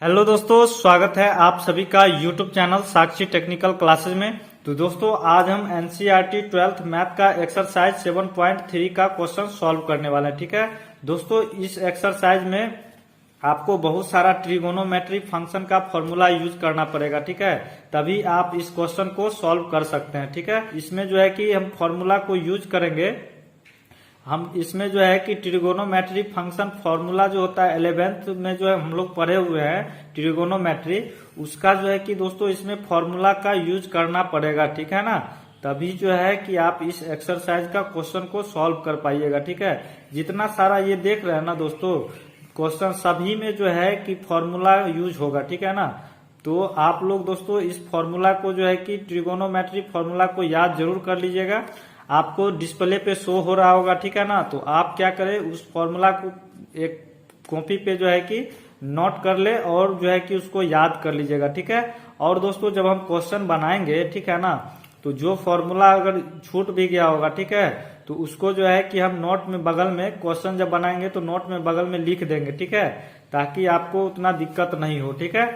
Hello दोस्तों, स्वागत है आप सभी का यूट्यूब चैनल साक्षी टेक्निकल क्लासेज में। तो दोस्तों आज हम एनसीईआरटी 12th मैथ का एक्सरसाइज 7.3 का क्वेश्चन सॉल्व करने वाले हैं। ठीक है दोस्तों, इस एक्सरसाइज में आपको बहुत सारा ट्रिगोनोमेट्रिक फंक्शन का फॉर्मूला यूज करना पड़ेगा। ठीक है, तभी आप इस क्वेश्चन को सॉल्व कर सकते हैं। ठीक है, इसमें जो है कि हम फॉर्मूला को यूज करेंगे। हम इसमें जो है कि ट्रिगोनोमेट्रिक फंक्शन फॉर्मूला जो होता है 11th में जो है हम लोग पढ़े हुए हैं ट्रिगोनोमेट्री, उसका जो है कि दोस्तों इसमें फॉर्मूला का यूज करना पड़ेगा। ठीक है ना, तभी जो है कि आप इस एक्सरसाइज का क्वेश्चन को सॉल्व कर पाइएगा। ठीक है, जितना सारा ये देख रहे हैं ना दोस्तों क्वेश्चन, सभी में जो है कि फॉर्मूला यूज होगा। ठीक है ना, तो आप लोग दोस्तों इस फॉर्मूला को जो है कि ट्रिगोनोमेट्रिक फॉर्मूला को याद जरूर कर लीजिएगा। आपको डिस्प्ले पे शो हो रहा होगा। ठीक है ना, तो आप क्या करें, उस फॉर्मूला को एक कॉपी पे जो है कि नोट कर ले और जो है कि उसको याद कर लीजिएगा। ठीक है, और दोस्तों जब हम क्वेश्चन बनाएंगे, ठीक है ना, तो जो फॉर्मूला अगर छूट भी गया होगा, ठीक है, तो उसको जो है कि हम नोट में बगल में क्वेश्चन जब बनाएंगे तो नोट में बगल में लिख देंगे। ठीक है, ताकि आपको उतना दिक्कत नहीं हो। ठीक है,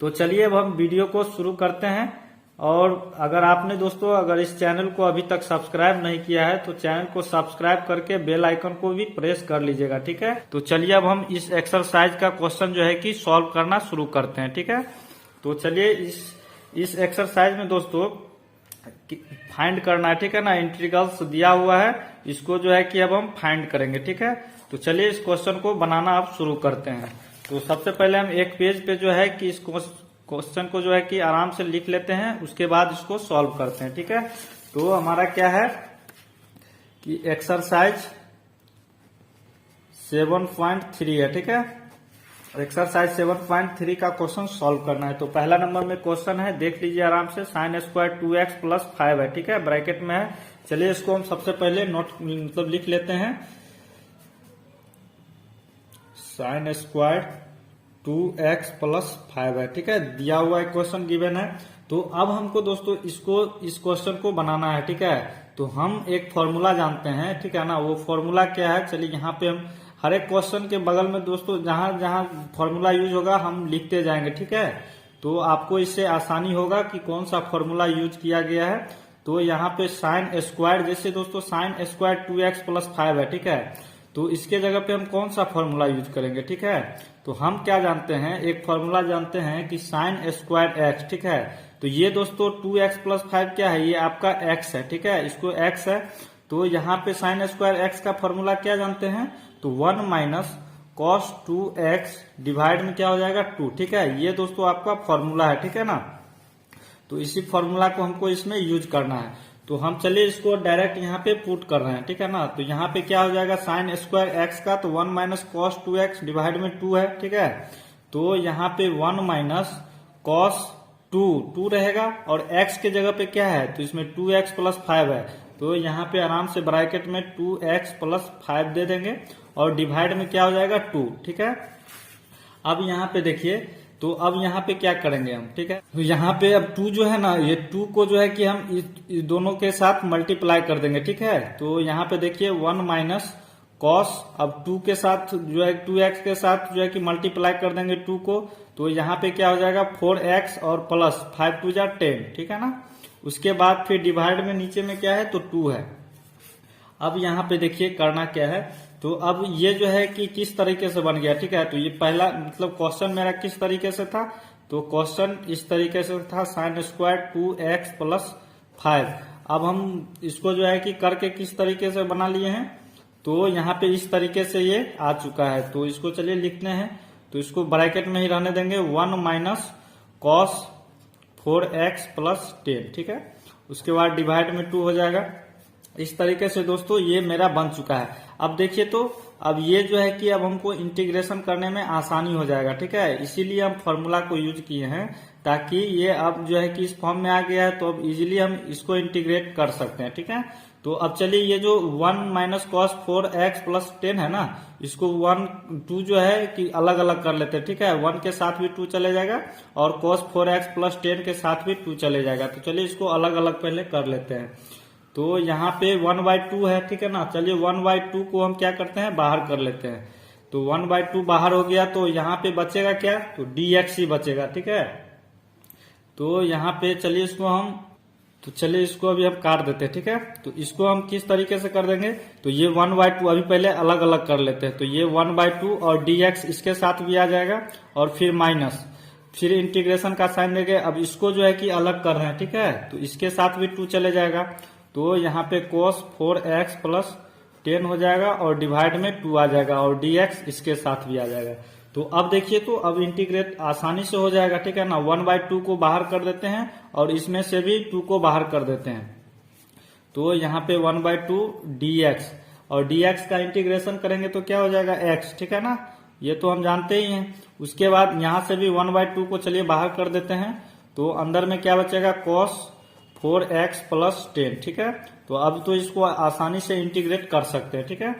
तो चलिए अब हम वीडियो को शुरू करते हैं। और अगर आपने दोस्तों अगर इस चैनल को अभी तक सब्सक्राइब नहीं किया है तो चैनल को सब्सक्राइब करके बेल आइकन को भी प्रेस कर लीजिएगा। ठीक है, तो चलिए अब हम इस एक्सरसाइज का क्वेश्चन जो है कि सॉल्व करना शुरू करते हैं। ठीक है, तो चलिए इस एक्सरसाइज में दोस्तों फाइंड करना है। ठीक है ना, इंटीग्रल्स दिया हुआ है, इसको जो है कि अब हम फाइंड करेंगे। ठीक है, तो चलिए इस क्वेश्चन को बनाना अब शुरू करते हैं। तो सबसे पहले हम एक पेज पे जो है कि इस क्वेश्चन को जो है कि आराम से लिख लेते हैं, उसके बाद इसको सॉल्व करते हैं। ठीक है, तो हमारा क्या है कि एक्सरसाइज 7.3 है। ठीक है, एक्सरसाइज 7.3 का क्वेश्चन सॉल्व करना है। तो पहला नंबर में क्वेश्चन है, देख लीजिए आराम से, sin स्क्वायर 2x प्लस 5 है। ठीक है, ब्रैकेट में है। चलिए इसको हम सबसे पहले नोट मतलब लिख लेते हैं, sin स्क्वायर 2x प्लस 5 है। ठीक है, दिया हुआ है, क्वेश्चन गिवन है। तो अब हमको दोस्तों इस क्वेश्चन को बनाना है। ठीक है, तो हम एक फॉर्मूला जानते हैं। ठीक है ना, वो फॉर्मूला क्या है, चलिए यहाँ पे हम हर एक क्वेश्चन के बगल में दोस्तों जहां जहां फॉर्मूला यूज होगा हम लिखते जाएंगे। ठीक है, तो आपको इससे आसानी होगा कि कौन सा फॉर्मूला यूज किया गया है। तो यहाँ पे साइन स्क्वायर, जैसे दोस्तों साइन स्क्वायर 2x प्लस 5 है। ठीक है, तो इसके जगह पे हम कौन सा फॉर्मूला यूज करेंगे। ठीक है, तो हम क्या जानते हैं, एक फॉर्मूला जानते हैं कि साइन स्क्वायर x। ठीक है, तो ये दोस्तों 2x प्लस 5 क्या है, ये आपका x है। ठीक है, इसको x है, तो यहाँ पे साइन स्क्वायर x का फॉर्मूला क्या जानते हैं, तो 1 माइनस कॉस 2x डिवाइड में क्या हो जाएगा 2। ठीक है, ये दोस्तों आपका फॉर्मूला है। ठीक है ना, तो इसी फॉर्मूला को हमको इसमें यूज करना है। तो हम चलिए इसको डायरेक्ट यहाँ पे पुट कर रहे हैं। ठीक है ना, तो यहाँ पे क्या हो जाएगा साइन स्क्वायर एक्स का, तो 1 माइनस कॉस 2x डिवाइड में 2 है। ठीक है, तो यहाँ पे 1 माइनस कॉस 2 रहेगा, और x के जगह पे क्या है, तो इसमें 2x प्लस 5 है, तो यहाँ पे आराम से ब्रैकेट में 2x प्लस 5 दे देंगे, और डिवाइड में क्या हो जाएगा 2। ठीक है, अब यहाँ पे देखिए, तो अब यहाँ पे क्या करेंगे हम। ठीक है, तो यहाँ पे अब 2 जो है ना, ये 2 को जो है कि हम इस दोनों के साथ मल्टीप्लाई कर देंगे। ठीक है, तो यहाँ पे देखिए 1 माइनस कॉस, अब 2 के साथ जो है 2x के साथ जो है कि मल्टीप्लाई कर देंगे 2 को, तो यहाँ पे क्या हो जाएगा 4x और प्लस 5 2 जा 10। ठीक है ना, उसके बाद फिर डिवाइड में नीचे में क्या है, तो 2 है। अब यहाँ पे देखिए करना क्या है, तो अब ये जो है कि किस तरीके से बन गया। ठीक है, तो ये पहला मतलब क्वेश्चन मेरा किस तरीके से था, तो क्वेश्चन इस तरीके से था, साइन स्क्वायर 2x प्लस 5। अब हम इसको जो है कि करके किस तरीके से बना लिए हैं, तो यहाँ पे इस तरीके से ये आ चुका है। तो इसको चलिए लिखते हैं, तो इसको ब्रैकेट में ही रहने देंगे, 1 माइनस कॉस 4x प्लस 10। ठीक है, उसके बाद डिवाइड में 2 हो जाएगा। इस तरीके से दोस्तों ये मेरा बन चुका है। अब देखिए, तो अब ये जो है कि अब हमको इंटीग्रेशन करने में आसानी हो जाएगा। ठीक है, इसीलिए हम फॉर्मूला को यूज किए हैं, ताकि ये अब जो है कि इस फॉर्म में आ गया है, तो अब इजीली हम इसको इंटीग्रेट कर सकते हैं। ठीक है, तो अब चलिए ये जो 1 माइनस कॉस 4x प्लस 10 है ना, इसको 1 2 जो है कि अलग अलग कर लेते हैं। ठीक है, 1 के साथ भी 2 चले जाएगा, और कॉस 4x प्लस 10 के साथ भी 2 चले जाएगा। तो चलिए इसको अलग अलग पहले कर लेते हैं। तो यहाँ पे 1/2 है। ठीक है ना, चलिए 1/2 को हम क्या करते हैं, बाहर कर लेते हैं। तो 1/2 बाहर हो गया, तो यहाँ पे बचेगा क्या, तो dx ही बचेगा। ठीक है, तो यहाँ पे चलिए इसको अभी हम काट देते हैं। ठीक है, तो इसको हम किस तरीके से कर देंगे, तो ये 1/2 अभी पहले अलग अलग कर लेते हैं। तो ये 1/2 और dx इसके साथ भी आ जाएगा, और फिर माइनस, फिर इंटीग्रेशन का साइन देंगे। अब इसको जो है कि अलग कर रहे हैं। ठीक है, तो इसके साथ भी 2 चले जाएगा, तो यहाँ पे cos 4x प्लस 10 हो जाएगा, और डिवाइड में 2 आ जाएगा, और dx इसके साथ भी आ जाएगा। तो अब देखिए, तो अब इंटीग्रेट आसानी से हो जाएगा। ठीक है ना, 1/2 को बाहर कर देते हैं, और इसमें से भी 2 को बाहर कर देते हैं। तो यहाँ पे 1/2 dx, और dx का इंटीग्रेशन करेंगे तो क्या हो जाएगा, x। ठीक है ना, ये तो हम जानते ही हैं। उसके बाद यहाँ से भी 1/2 को चलिए बाहर कर देते हैं, तो अंदर में क्या बचेगा, cos 4x प्लस 10। ठीक है, तो अब तो इसको आसानी से इंटीग्रेट कर सकते हैं। ठीक है,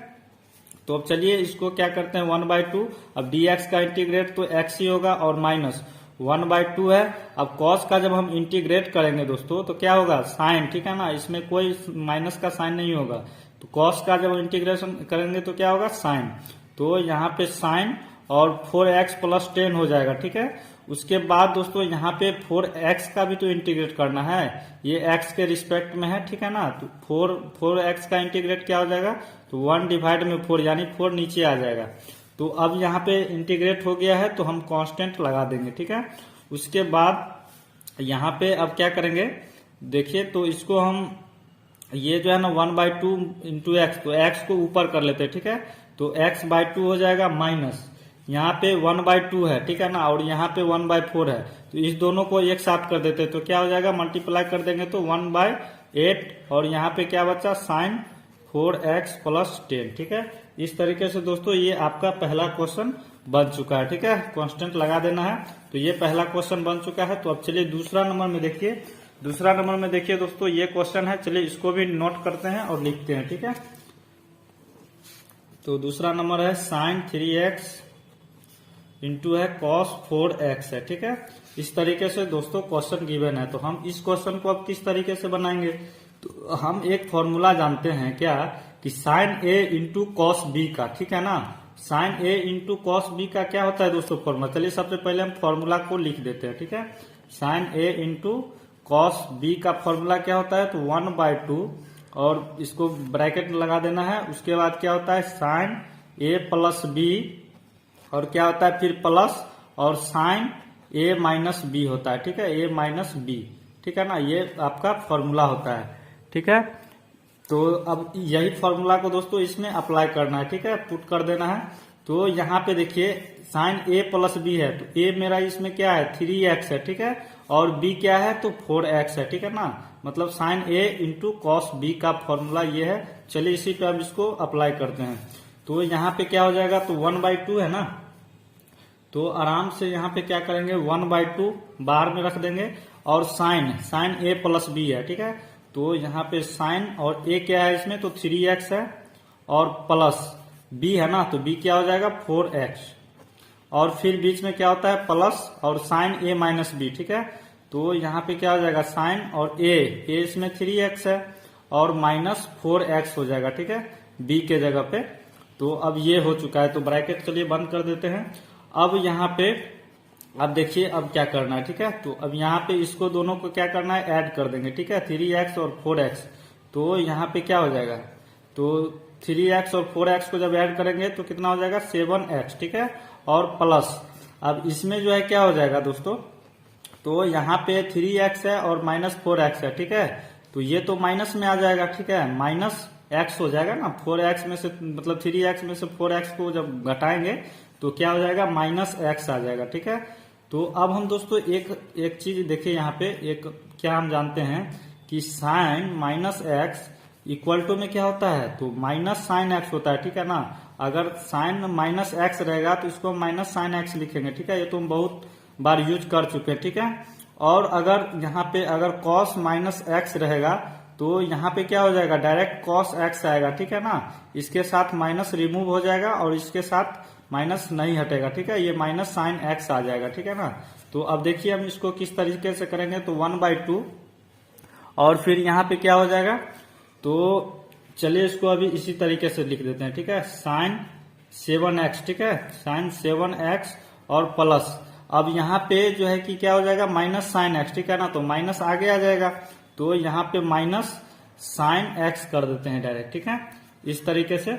तो अब चलिए इसको क्या करते हैं, 1/2, अब dx का इंटीग्रेट तो x ही होगा, और माइनस 1/2 है। अब cos का जब हम इंटीग्रेट करेंगे दोस्तों, तो क्या होगा, साइन। ठीक है ना, इसमें कोई माइनस का साइन नहीं होगा। तो cos का जब इंटीग्रेशन करेंगे तो क्या होगा, साइन। तो यहाँ पे साइन और 4x प्लस 10 हो जाएगा। ठीक है, उसके बाद दोस्तों यहाँ पे 4x का भी तो इंटीग्रेट करना है, ये x के रिस्पेक्ट में है। ठीक है ना, तो 4x का इंटीग्रेट क्या हो जाएगा, तो 1/4 यानी 4 नीचे आ जाएगा। तो अब यहाँ पे इंटीग्रेट हो गया है, तो हम कांस्टेंट लगा देंगे। ठीक है, उसके बाद यहाँ पे अब क्या करेंगे, देखिए, तो इसको हम ये जो है ना 1/2 इंटू एक्स, तो x को ऊपर कर लेते हैं। ठीक है, तो x/2 हो जाएगा, माइनस यहाँ पे 1/2 है। ठीक है ना, और यहाँ पे 1/4 है, तो इस दोनों को एक साथ कर देते हैं, तो क्या हो जाएगा, मल्टीप्लाई कर देंगे तो 1/8, और यहाँ पे क्या बचा, साइन 4x प्लस 10। ठीक है, इस तरीके से दोस्तों ये आपका पहला क्वेश्चन बन चुका है। ठीक है, कांस्टेंट लगा देना है, तो ये पहला क्वेश्चन बन चुका है। तो अब चलिए दूसरा नंबर में देखिए, दूसरा नंबर में देखिए दोस्तों, ये क्वेश्चन है, चलिए इसको भी नोट करते हैं और लिखते हैं। ठीक है, तो दूसरा नंबर है साइन 3x इंटू है cos 4x है। ठीक है, इस तरीके से दोस्तों क्वेश्चन गिवन है। तो हम इस क्वेश्चन को अब किस तरीके से बनाएंगे, तो हम एक फॉर्मूला जानते हैं क्या, कि sine a into cos B का। ठीक है ना, sine a into cos B का क्या होता है दोस्तों फॉर्मूला, चलिए सबसे पहले हम फॉर्मूला को लिख देते हैं। ठीक है, sine a into cos B का फॉर्मूला क्या होता है, तो 1/2, और इसको ब्रैकेट लगा देना है। उसके बाद क्या होता है, साइन a प्लस बी, और क्या होता है फिर प्लस, और साइन a माइनस बी होता है। ठीक है, a माइनस बी। ठीक है ना, ये आपका फॉर्मूला होता है। ठीक है, तो अब यही फॉर्मूला को दोस्तों इसमें अप्लाई करना है। ठीक है, पुट कर देना है। तो यहाँ पे देखिए साइन a प्लस बी है, तो a मेरा इसमें क्या है, 3x है। ठीक है, और b क्या है, तो 4x है। ठीक है ना, मतलब sine a into cos B का फॉर्मूला ये है। चलिए इसी पे अब इसको अप्लाई करते हैं। तो यहाँ पे क्या हो जाएगा, तो 1/2 है ना, तो आराम से यहाँ पे क्या करेंगे, 1/2 बाहर में रख देंगे, और साइन a प्लस बी है। ठीक है, तो यहाँ पे साइन और a क्या है इसमें, तो 3x है, और प्लस b है ना, तो b क्या हो जाएगा, 4x, और फिर बीच में क्या होता है, प्लस और साइन a माइनस बी। ठीक है, तो यहाँ पे क्या हो जाएगा, साइन और a इसमें 3x है, और माइनस 4x हो जाएगा। ठीक है, b के जगह पे। तो अब ये हो चुका है, तो ब्रैकेट चलिए बंद कर देते हैं। अब यहाँ पे अब देखिए अब क्या करना है। ठीक है, तो अब यहाँ पे इसको दोनों को क्या करना है, ऐड कर देंगे। ठीक है, 3x और 4x, तो यहाँ पे क्या हो जाएगा, तो 3x और 4x को जब ऐड करेंगे तो कितना हो जाएगा, 7x। ठीक है, और प्लस अब इसमें जो है क्या हो जाएगा दोस्तों, तो यहाँ पे 3x है और माइनस 4x है। ठीक है, तो ये तो माइनस में आ जाएगा। ठीक है, माइनस x हो जाएगा ना, 4x में से मतलब 3x में से 4x को जब घटाएंगे तो क्या हो जाएगा, माइनस x आ जाएगा। ठीक है, तो अब हम दोस्तों एक चीज देखिए, यहाँ पे एक क्या हम जानते हैं कि sine minus x equal to में क्या होता है, तो माइनस साइन एक्स होता है। ठीक है ना, अगर साइन माइनस एक्स रहेगा तो इसको माइनस साइन एक्स लिखेंगे। ठीक है, ये तो हम बहुत बार यूज कर चुके हैं। ठीक है, और अगर यहाँ पे अगर कॉस माइनस एक्स रहेगा तो यहाँ पे क्या हो जाएगा, डायरेक्ट कॉस एक्स आएगा। ठीक है ना, इसके साथ माइनस रिमूव हो जाएगा और इसके साथ माइनस नहीं हटेगा। ठीक है, ये माइनस साइन एक्स आ जाएगा। ठीक है ना, तो अब देखिए हम इसको किस तरीके से करेंगे, तो 1/2 और फिर यहाँ पे क्या हो जाएगा, तो चलिए इसको अभी इसी तरीके से लिख देते हैं। ठीक है, साइन 7x, ठीक है, साइन 7x और प्लस, अब यहाँ पे जो है कि क्या हो जाएगा माइनस साइन एक्स, ठीक है ना, तो माइनस आगे आ जाएगा, तो यहाँ पे माइनस साइन एक्स कर देते हैं डायरेक्ट, ठीक है, इस तरीके से।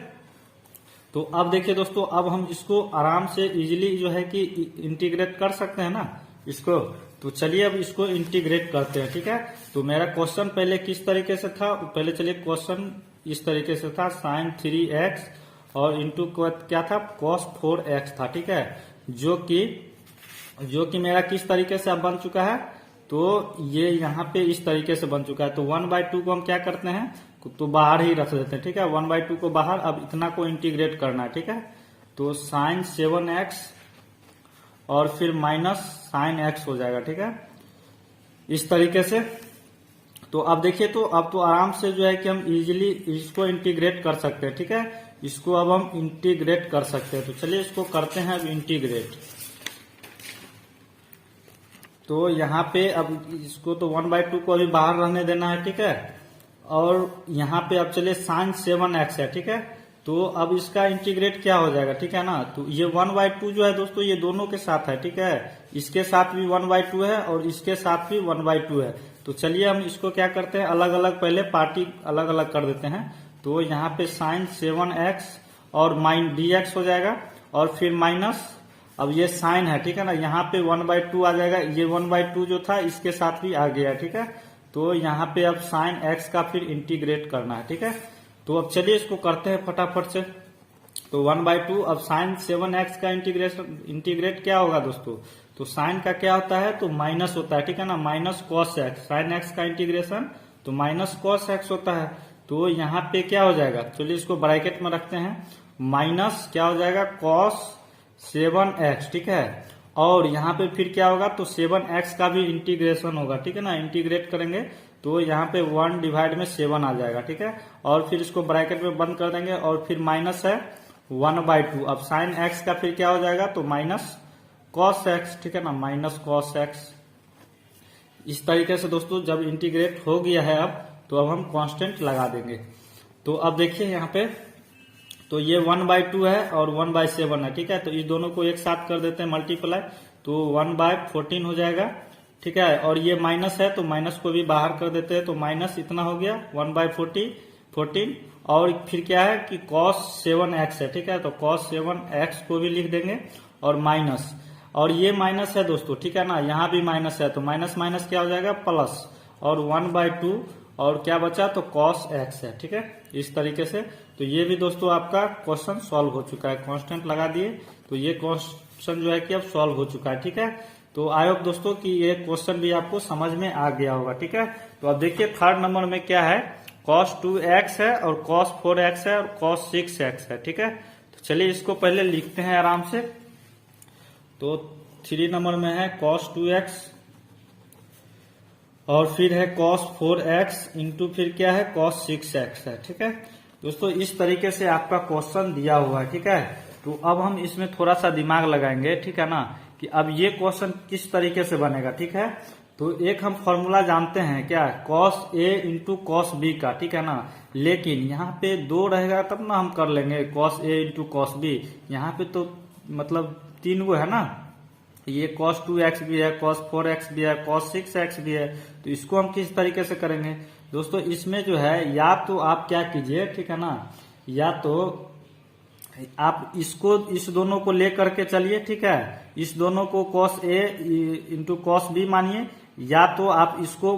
तो अब देखिए दोस्तों, अब हम इसको आराम से इजीली जो है कि इंटीग्रेट कर सकते हैं ना इसको, तो चलिए अब इसको इंटीग्रेट करते हैं, ठीक है। तो मेरा क्वेश्चन पहले किस तरीके से था, पहले चलिए क्वेश्चन इस तरीके से था, साइन 3x और इंटू क्या था, कॉस 4x था, ठीक है, जो कि मेरा किस तरीके से अब बन चुका है, तो ये यहाँ पे इस तरीके से बन चुका है। तो 1/2 को हम क्या करते हैं, तो बाहर ही रख देते हैं, ठीक है, 1/2 को बाहर, अब इतना को इंटीग्रेट करना है, ठीक है। तो साइन 7x और फिर माइनस साइन x हो जाएगा, ठीक है, इस तरीके से। तो अब देखिए, तो अब तो आराम से जो है कि हम इजीली इसको इंटीग्रेट कर सकते हैं, ठीक है, इसको अब हम इंटीग्रेट कर सकते हैं। तो चलिए इसको करते हैं अब इंटीग्रेट। तो यहाँ पे अब इसको तो 1/2 को अभी बाहर रहने देना है, ठीक है, और यहाँ पे अब चलिए साइन 7x है, ठीक है, तो अब इसका इंटीग्रेट क्या हो जाएगा, ठीक है ना, तो ये 1/2 जो है दोस्तों ये दोनों के साथ है, ठीक है, इसके साथ भी 1/2 है और इसके साथ भी 1/2 है। तो चलिए हम इसको क्या करते हैं, अलग अलग पहले पार्टी अलग अलग कर देते हैं। तो यहाँ पे साइन 7x और माइन dx हो जाएगा और फिर माइनस, अब ये साइन है, ठीक है ना, यहाँ पे 1/2 आ जाएगा, ये 1/2 जो था इसके साथ भी आ गया, ठीक है। तो यहाँ पे अब साइन x का फिर इंटीग्रेट करना है, ठीक है। तो अब चलिए इसको करते हैं फटाफट से। तो 1/2, अब साइन 7x का इंटीग्रेट क्या होगा दोस्तों, तो साइन का क्या होता है, तो माइनस होता है, ठीक है ना, minus cos x, sine x का इंटीग्रेशन तो माइनस कॉस x होता है। तो यहाँ पे क्या हो जाएगा, चलिए इसको ब्रैकेट में रखते हैं, माइनस क्या हो जाएगा कॉस 7x, ठीक है, और यहाँ पे फिर क्या होगा, तो 7x का भी इंटीग्रेशन होगा, ठीक है ना, इंटीग्रेट करेंगे तो यहाँ पे 1/7 आ जाएगा, ठीक है, और फिर इसको ब्रैकेट में बंद कर देंगे और फिर माइनस है 1/2, अब साइन x का फिर क्या हो जाएगा, तो माइनस कॉस x, ठीक है ना, माइनस कॉस x। इस तरीके से दोस्तों जब इंटीग्रेट हो गया है अब, तो अब हम कांस्टेंट लगा देंगे। तो अब देखिए यहाँ पे, तो ये 1/2 है और 1/7 है, ठीक है, तो इस दोनों को एक साथ कर देते हैं मल्टीप्लाई, तो 1/14 हो जाएगा, ठीक है, और ये माइनस है तो माइनस को भी बाहर कर देते हैं, तो माइनस इतना हो गया 1/14, और फिर क्या है कि cos 7x है, ठीक है, तो cos 7x को भी लिख देंगे और माइनस, और ये माइनस है दोस्तों, ठीक है ना, यहाँ भी माइनस है, तो माइनस माइनस क्या हो जाएगा प्लस, और 1/2 और क्या बचा, तो cos x है, ठीक है, इस तरीके से। तो ये भी दोस्तों आपका क्वेश्चन सॉल्व हो चुका है, कांस्टेंट लगा दिए, तो ये क्वेश्चन जो है कि अब सॉल्व हो चुका है, ठीक है। तो आई होप दोस्तों कि ये क्वेश्चन भी आपको समझ में आ गया होगा, ठीक है। तो अब देखिए थर्ड नंबर में क्या है, cos 2x है और cos 4x है और cos 6x है, ठीक है। तो चलिए इसको पहले लिखते हैं आराम से। तो 3 नंबर में है cos 2x और फिर है cos 4x इंटू फिर क्या है cos 6x है, ठीक है दोस्तों। इस तरीके से आपका क्वेश्चन दिया हुआ है, ठीक है। तो अब हम इसमें थोड़ा सा दिमाग लगाएंगे, ठीक है ना, कि अब ये क्वेश्चन किस तरीके से बनेगा, ठीक है। तो एक हम फॉर्मूला जानते हैं क्या, cos A into cos B का, ठीक है ना, लेकिन यहाँ पे 2 रहेगा तब ना हम कर लेंगे cos A into cos B, यहाँ पे तो मतलब 3 गो है ना, ये cos 2x भी है, cos 4x भी है, cos 6x भी है, तो इसको हम किस तरीके से करेंगे दोस्तों। इसमें जो है या तो आप क्या कीजिए, ठीक है ना, या तो आप इसको इस दोनों को ले करके चलिए, ठीक है, इस दोनों को cos A into cos B मानिए, या तो आप इसको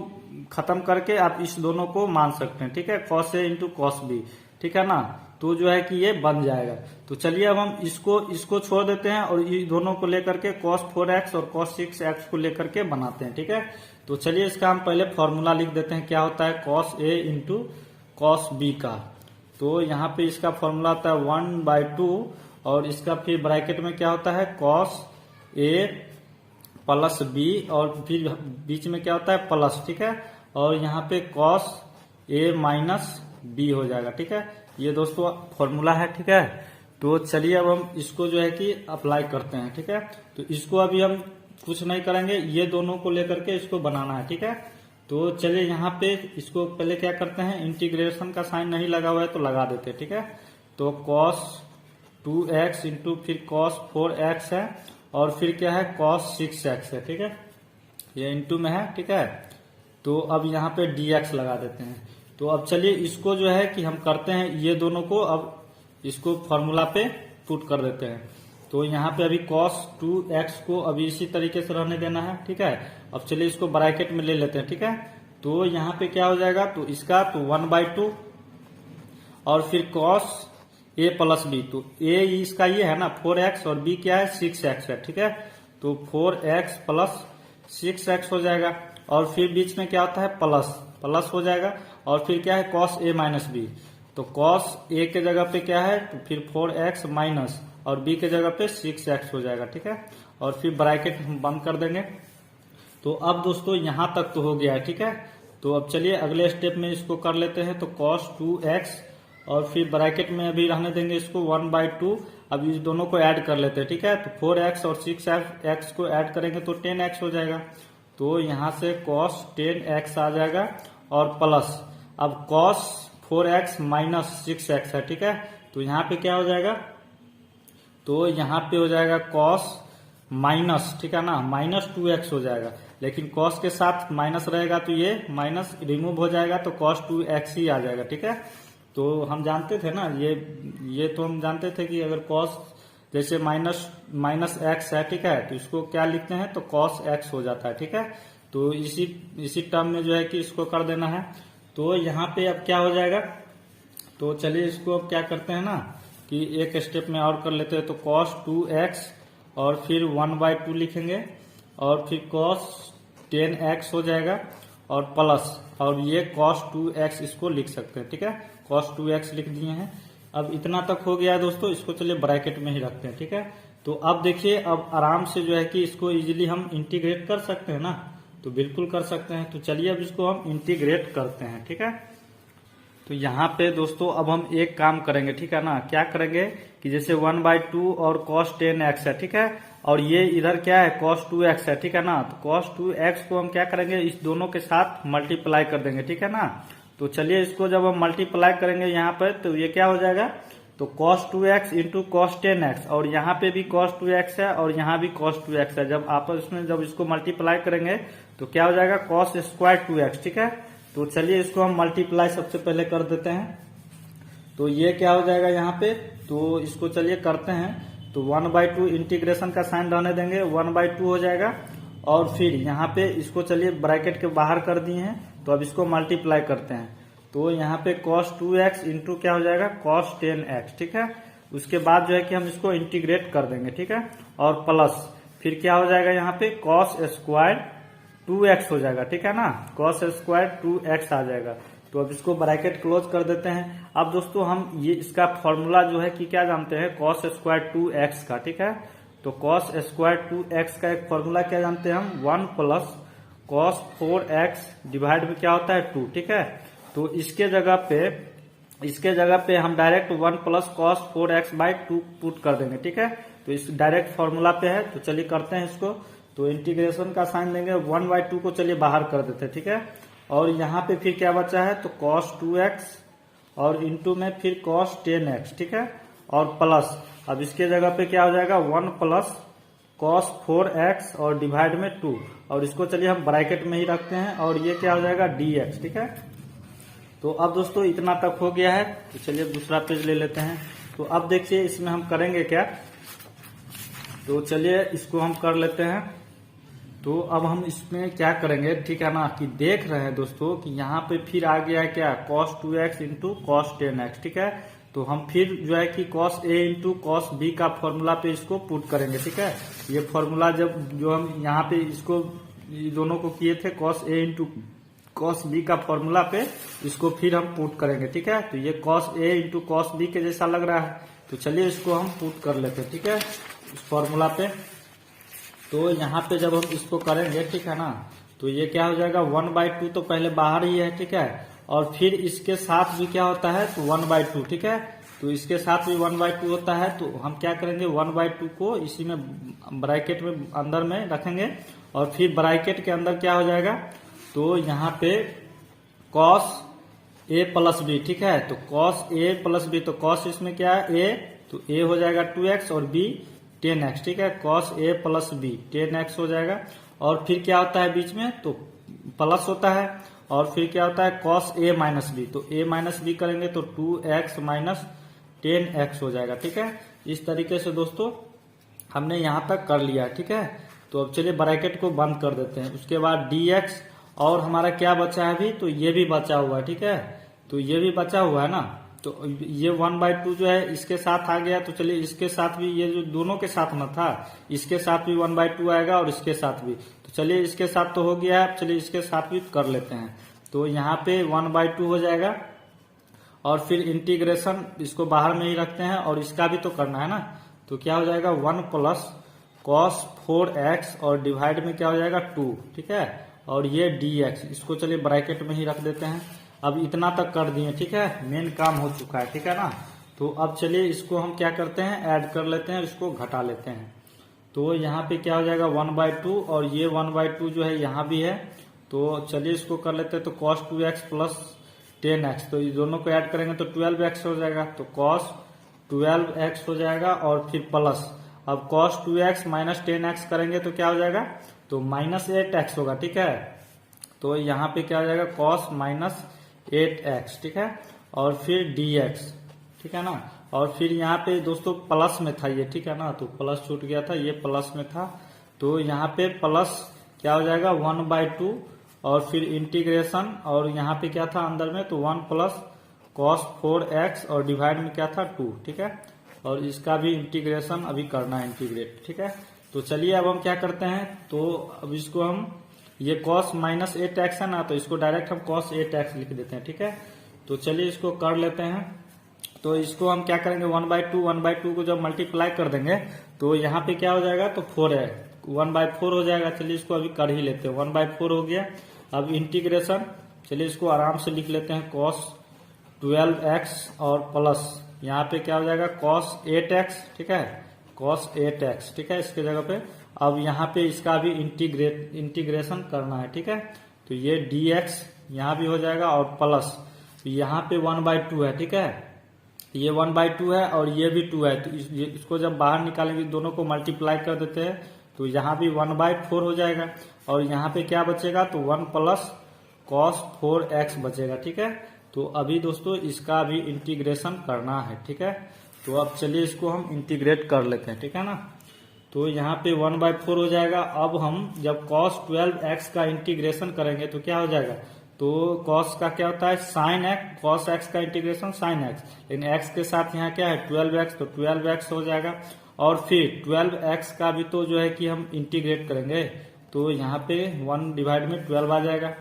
खत्म करके आप इस दोनों को मान सकते हैं, ठीक है, cos A into cos B, ठीक है ना, तो जो है कि ये बन जाएगा। तो चलिए अब हम इसको छोड़ देते हैं और ये दोनों को लेकर के cos 4x और cos 6x को लेकर के बनाते हैं, ठीक है। तो चलिए इसका हम पहले फॉर्मूला लिख देते हैं, क्या होता है cos A into cos B का। तो यहाँ पे इसका फॉर्मूला होता है 1/2 और इसका फिर ब्रैकेट में क्या होता है cos A प्लस B और फिर बीच में क्या होता है प्लस, ठीक है, और यहाँ पे cos A माइनस B हो जाएगा, ठीक है। ये दोस्तों फॉर्मूला है, ठीक है। तो चलिए अब हम इसको जो है कि अप्लाई करते हैं, ठीक है। तो इसको अभी हम कुछ नहीं करेंगे, ये दोनों को लेकर के इसको बनाना है, ठीक है। तो चलिए यहाँ पे इसको पहले क्या करते हैं, इंटीग्रेशन का साइन नहीं लगा हुआ है तो लगा देते हैं, ठीक है। तो cos 2x इंटू फिर cos 4x है, और फिर क्या है cos 6x है, ठीक है, ये इंटू में है, ठीक है। तो अब यहाँ पे dx लगा देते हैं। तो अब चलिए इसको जो है कि हम करते हैं, ये दोनों को अब इसको फॉर्मूला पे पुट कर देते हैं। तो यहाँ पे अभी cos 2x को अभी इसी तरीके से रहने देना है, ठीक है। अब चलिए इसको ब्रैकेट में ले लेते हैं, ठीक है। तो यहाँ पे क्या हो जाएगा, तो इसका तो 1/2 और फिर cos a प्लस b, तो a इसका ये है ना 4x और b क्या है 6x है, ठीक है। तो 4x प्लस 6x हो जाएगा, और फिर बीच में क्या होता है प्लस हो जाएगा, और फिर क्या है cos a माइनस b, तो cos a के जगह पे क्या है तो फिर 4x माइनस और b के जगह पे 6x हो जाएगा, ठीक है। और फिर ब्रैकेट हम बंद कर देंगे। तो अब दोस्तों यहां तक तो हो गया है, ठीक है। तो अब चलिए अगले स्टेप में इसको कर लेते हैं। तो cos 2x और फिर ब्रैकेट में अभी रहने देंगे इसको 1/2। अब इस दोनों को ऐड कर लेते हैं, ठीक है। तो 4x और 6x को ऐड करेंगे तो 10x हो जाएगा। तो यहाँ से cos 10x आ जाएगा, और प्लस अब cos 4x माइनस 6x है, ठीक है। तो यहाँ पे क्या हो जाएगा, तो यहाँ पे हो जाएगा cos माइनस, ठीक है ना, माइनस 2x हो जाएगा। लेकिन cos के साथ माइनस रहेगा तो ये माइनस रिमूव हो जाएगा, तो cos 2x ही आ जाएगा, ठीक है। तो हम जानते थे ना, ये तो हम जानते थे कि अगर cos जैसे माइनस x है, ठीक है, तो इसको क्या लिखते हैं तो cos x हो जाता है, ठीक है। तो इसी टर्म में जो है कि इसको कर देना है। तो यहाँ पे अब क्या हो जाएगा, तो चलिए इसको अब क्या करते हैं ना कि एक स्टेप में और कर लेते हैं। तो cos 2x और फिर 1/2 लिखेंगे, और फिर cos 10x हो जाएगा, और प्लस, और ये cos 2x इसको लिख सकते हैं, ठीक है, cos 2x लिख दिए हैं। अब इतना तक हो गया है दोस्तों, इसको चलिए ब्रैकेट में ही रखते हैं, ठीक है। तो अब देखिए, अब आराम से जो है कि इसको इजीली हम इंटीग्रेट कर सकते हैं ना, तो बिल्कुल कर सकते हैं। तो चलिए अब इसको हम इंटीग्रेट करते हैं, ठीक है। तो यहाँ पे दोस्तों अब हम एक काम करेंगे, ठीक है ना, क्या करेंगे कि जैसे 1/2 और cos 10x है, ठीक है, और ये इधर क्या है cos 2x है, ठीक है ना। तो cos 2x को हम क्या करेंगे, इस दोनों के साथ मल्टीप्लाई कर देंगे, ठीक है ना। तो चलिए इसको जब हम मल्टीप्लाई करेंगे यहाँ पर, तो ये क्या हो जाएगा, तो cos 2x into cos 10x, और यहाँ पे भी cos 2x है और यहाँ भी cos 2x है। जब आपस में जब इसको मल्टीप्लाई करेंगे तो क्या हो जाएगा cos स्क्वायर 2x, ठीक है। तो चलिए इसको हम मल्टीप्लाई सबसे पहले कर देते हैं। तो ये क्या हो जाएगा यहाँ पे, तो इसको चलिए करते हैं। तो 1/2 इंटीग्रेशन का साइन रहने देंगे, 1/2 हो जाएगा, और फिर यहाँ पे इसको चलिए ब्रैकेट के बाहर कर दिए हैं। तो अब इसको मल्टीप्लाई करते हैं। तो यहाँ पे cos 2x इंटू क्या हो जाएगा cos 10x, ठीक है। उसके बाद जो है कि हम इसको इंटीग्रेट कर देंगे, ठीक है, और प्लस फिर क्या हो जाएगा यहाँ पे cos स्क्वायर 2x हो जाएगा, ठीक है ना, cos स्क्वायर 2x आ जाएगा। तो अब इसको ब्रैकेट क्लोज कर देते हैं। अब दोस्तों हम ये इसका फॉर्मूला जो है कि क्या जानते हैं cos स्क्वायर 2x का, ठीक है। तो cos स्क्वायर 2x का एक फॉर्मूला क्या जानते हैं हम, 1 प्लस cos 4x डिवाइड में क्या होता है 2, ठीक है। तो इसके जगह पे हम direct 1 plus cos 4x/2 put कर देंगे, ठीक है। तो इस डायरेक्ट फॉर्मूला पे है। तो चलिए करते हैं इसको। तो इंटीग्रेशन का साइन देंगे, 1/2 को चलिए बाहर कर देते हैं, ठीक है। और यहाँ पे फिर क्या बचा है, तो cos 2x और इंटू में फिर cos 10x, ठीक है, और प्लस अब इसके जगह पे क्या हो जाएगा 1 प्लस cos 4x और डिवाइड में 2, और इसको चलिए हम ब्रैकेट में ही रखते हैं, और ये क्या हो जाएगा dx, ठीक है। तो अब दोस्तों इतना तक हो गया है। तो चलिए दूसरा पेज ले लेते हैं। तो अब देखिए इसमें हम करेंगे क्या, तो चलिए इसको हम कर लेते हैं। तो अब हम इसमें क्या करेंगे, ठीक है ना, कि देख रहे हैं दोस्तों कि यहाँ पे फिर आ गया है क्या cos 2x into cos 10x, ठीक है। तो हम फिर जो है कि cos a into cos b का फॉर्मूला पे इसको पुट करेंगे, ठीक है। ये फॉर्मूला जो हम यहाँ पे इसको दोनों को किए थे cos a into cos b का फॉर्मूला पे इसको फिर हम पुट करेंगे, ठीक है। तो ये cos a into cos b के जैसा लग रहा है। तो चलिए इसको हम पुट कर लेते हैं, ठीक है, इस फॉर्मूला पे। तो यहाँ पे जब हम इसको करेंगे, ठीक है ना, तो ये क्या हो जाएगा 1/2 तो पहले बाहर ही है, ठीक है, और फिर इसके साथ भी क्या होता है तो 1/2, ठीक है। तो इसके साथ भी 1/2 होता है। तो हम क्या करेंगे 1/2 को इसी में ब्रैकेट में अंदर में रखेंगे, और फिर ब्रैकेट के अंदर क्या हो जाएगा, तो यहाँ पे cos a प्लस b, ठीक है। तो cos a प्लस b, तो cos इसमें क्या है a तो a हो जाएगा 2x और b 10x, ठीक है। cos a plus b 10x हो जाएगा। और फिर क्या होता है बीच में, तो प्लस होता है। और फिर क्या होता है cos a माइनस b, तो a माइनस b करेंगे तो 2x माइनस 10x हो जाएगा, ठीक है। इस तरीके से दोस्तों हमने यहाँ तक कर लिया, ठीक है। तो अब चलिए ब्रैकेट को बंद कर देते हैं। उसके बाद dx और हमारा क्या बचा है अभी, तो ये भी बचा हुआ है, ठीक है। तो ये भी बचा हुआ है ना, तो ये 1/2 जो है इसके साथ आ गया। तो चलिए इसके साथ भी, ये जो दोनों के साथ में था, इसके साथ भी 1/2 आएगा और इसके साथ भी। तो चलिए इसके साथ तो हो गया है, चलिए इसके साथ भी कर लेते हैं। तो यहाँ पे 1/2 हो जाएगा और फिर इंटीग्रेशन इसको बाहर में ही रखते हैं और इसका भी तो करना है ना। तो क्या हो जाएगा 1 प्लस cos 4x और डिवाइड में क्या हो जाएगा 2, ठीक है। और ये dx, इसको चलिए ब्रैकेट में ही रख देते हैं। अब इतना तक कर दिए, ठीक है, मेन काम हो चुका है, ठीक है ना। तो अब चलिए इसको हम क्या करते हैं, ऐड कर लेते हैं, इसको घटा लेते हैं। तो यहाँ पे क्या हो जाएगा 1/2 और ये 1/2 जो है यहाँ भी है। तो चलिए इसको कर लेते हैं। तो cos 2x प्लस 10x, तो ये दोनों को ऐड करेंगे तो 12x हो जाएगा। तो cos 12x हो जाएगा और फिर प्लस, अब cos 2x माइनस 10x करेंगे तो क्या हो जाएगा, तो माइनस 8x होगा, ठीक है। तो यहाँ पे क्या हो जाएगा cos माइनस 8x, ठीक है। और फिर dx, ठीक है ना। और फिर यहाँ पे दोस्तों प्लस में था ये, ठीक है ना, तो प्लस छूट गया था, ये प्लस में था। तो यहाँ पे प्लस क्या हो जाएगा 1/2 और फिर इंटीग्रेशन, और यहाँ पे क्या था अंदर में, तो 1 प्लस cos 4x और डिवाइड में क्या था 2, ठीक है। और इसका भी इंटीग्रेशन अभी करना है, इंटीग्रेट, ठीक है। तो चलिए अब हम क्या करते हैं, तो अब इसको हम, ये cos माइनस 8x है ना, तो इसको डायरेक्ट हम cos 8x लिख देते हैं, ठीक है। तो चलिए इसको कर लेते हैं। तो इसको हम क्या करेंगे 1/2 को जब मल्टीप्लाई कर देंगे तो यहाँ पे क्या हो जाएगा, तो 4 है, 1/4 हो जाएगा। चलिए इसको अभी कर ही लेते हैं, 1/4 हो गया। अब इंटीग्रेशन, चलिए इसको आराम से लिख लेते हैं, cos 12x और प्लस यहाँ पे क्या हो जाएगा cos 8x, ठीक है, cos 8x, ठीक है, इसके जगह पे। अब यहाँ पे इसका भी इंटीग्रेशन करना है, ठीक है। तो ये dx यहाँ भी हो जाएगा और प्लस यहाँ पे 1/2 है, ठीक है, ये 1/2 है और ये भी 2 है। तो इसको जब बाहर निकालेंगे, दोनों को मल्टीप्लाई कर देते हैं, तो यहाँ भी 1/4 हो जाएगा। और यहाँ पे क्या बचेगा, तो 1 प्लस cos 4x बचेगा, ठीक है। तो अभी दोस्तों इसका भी इंटीग्रेशन करना है, ठीक है। तो अब चलिए इसको हम इंटीग्रेट कर लेते हैं, ठीक है ना। तो यहाँ पे 1/4 हो जाएगा। अब हम जब cos 12x का इंटीग्रेशन करेंगे तो क्या हो जाएगा, तो cos का क्या होता है sin x, cos x का इंटीग्रेशन sin x, लेकिन x के साथ यहाँ क्या है 12x, तो 12x हो जाएगा। और फिर 12x का भी तो जो है कि हम इंटीग्रेट करेंगे, तो यहाँ पे 1 डिवाइड में 12 आ जाएगा।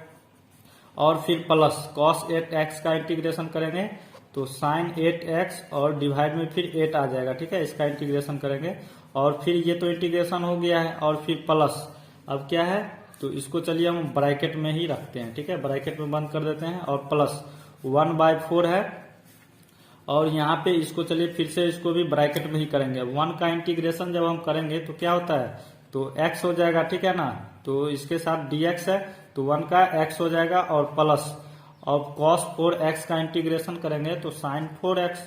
और फिर प्लस cos 8x का इंटीग्रेशन करेंगे तो sin 8x और डिवाइड में फिर 8 आ जाएगा, ठीक है, इसका इंटीग्रेशन करेंगे। और फिर ये तो इंटीग्रेशन हो गया है और फिर प्लस, अब क्या है, तो इसको चलिए हम ब्रैकेट में ही रखते हैं, ठीक है, ब्रैकेट में बंद कर देते हैं। और प्लस 1/4 है और यहाँ पे इसको चलिए फिर से इसको भी ब्रैकेट में ही करेंगे। 1 का इंटीग्रेशन जब हम करेंगे तो क्या होता है, तो x हो जाएगा, ठीक है ना। तो इसके साथ dx है, तो 1 का x हो जाएगा और प्लस, और cos 4x का इंटीग्रेशन करेंगे तो sin 4x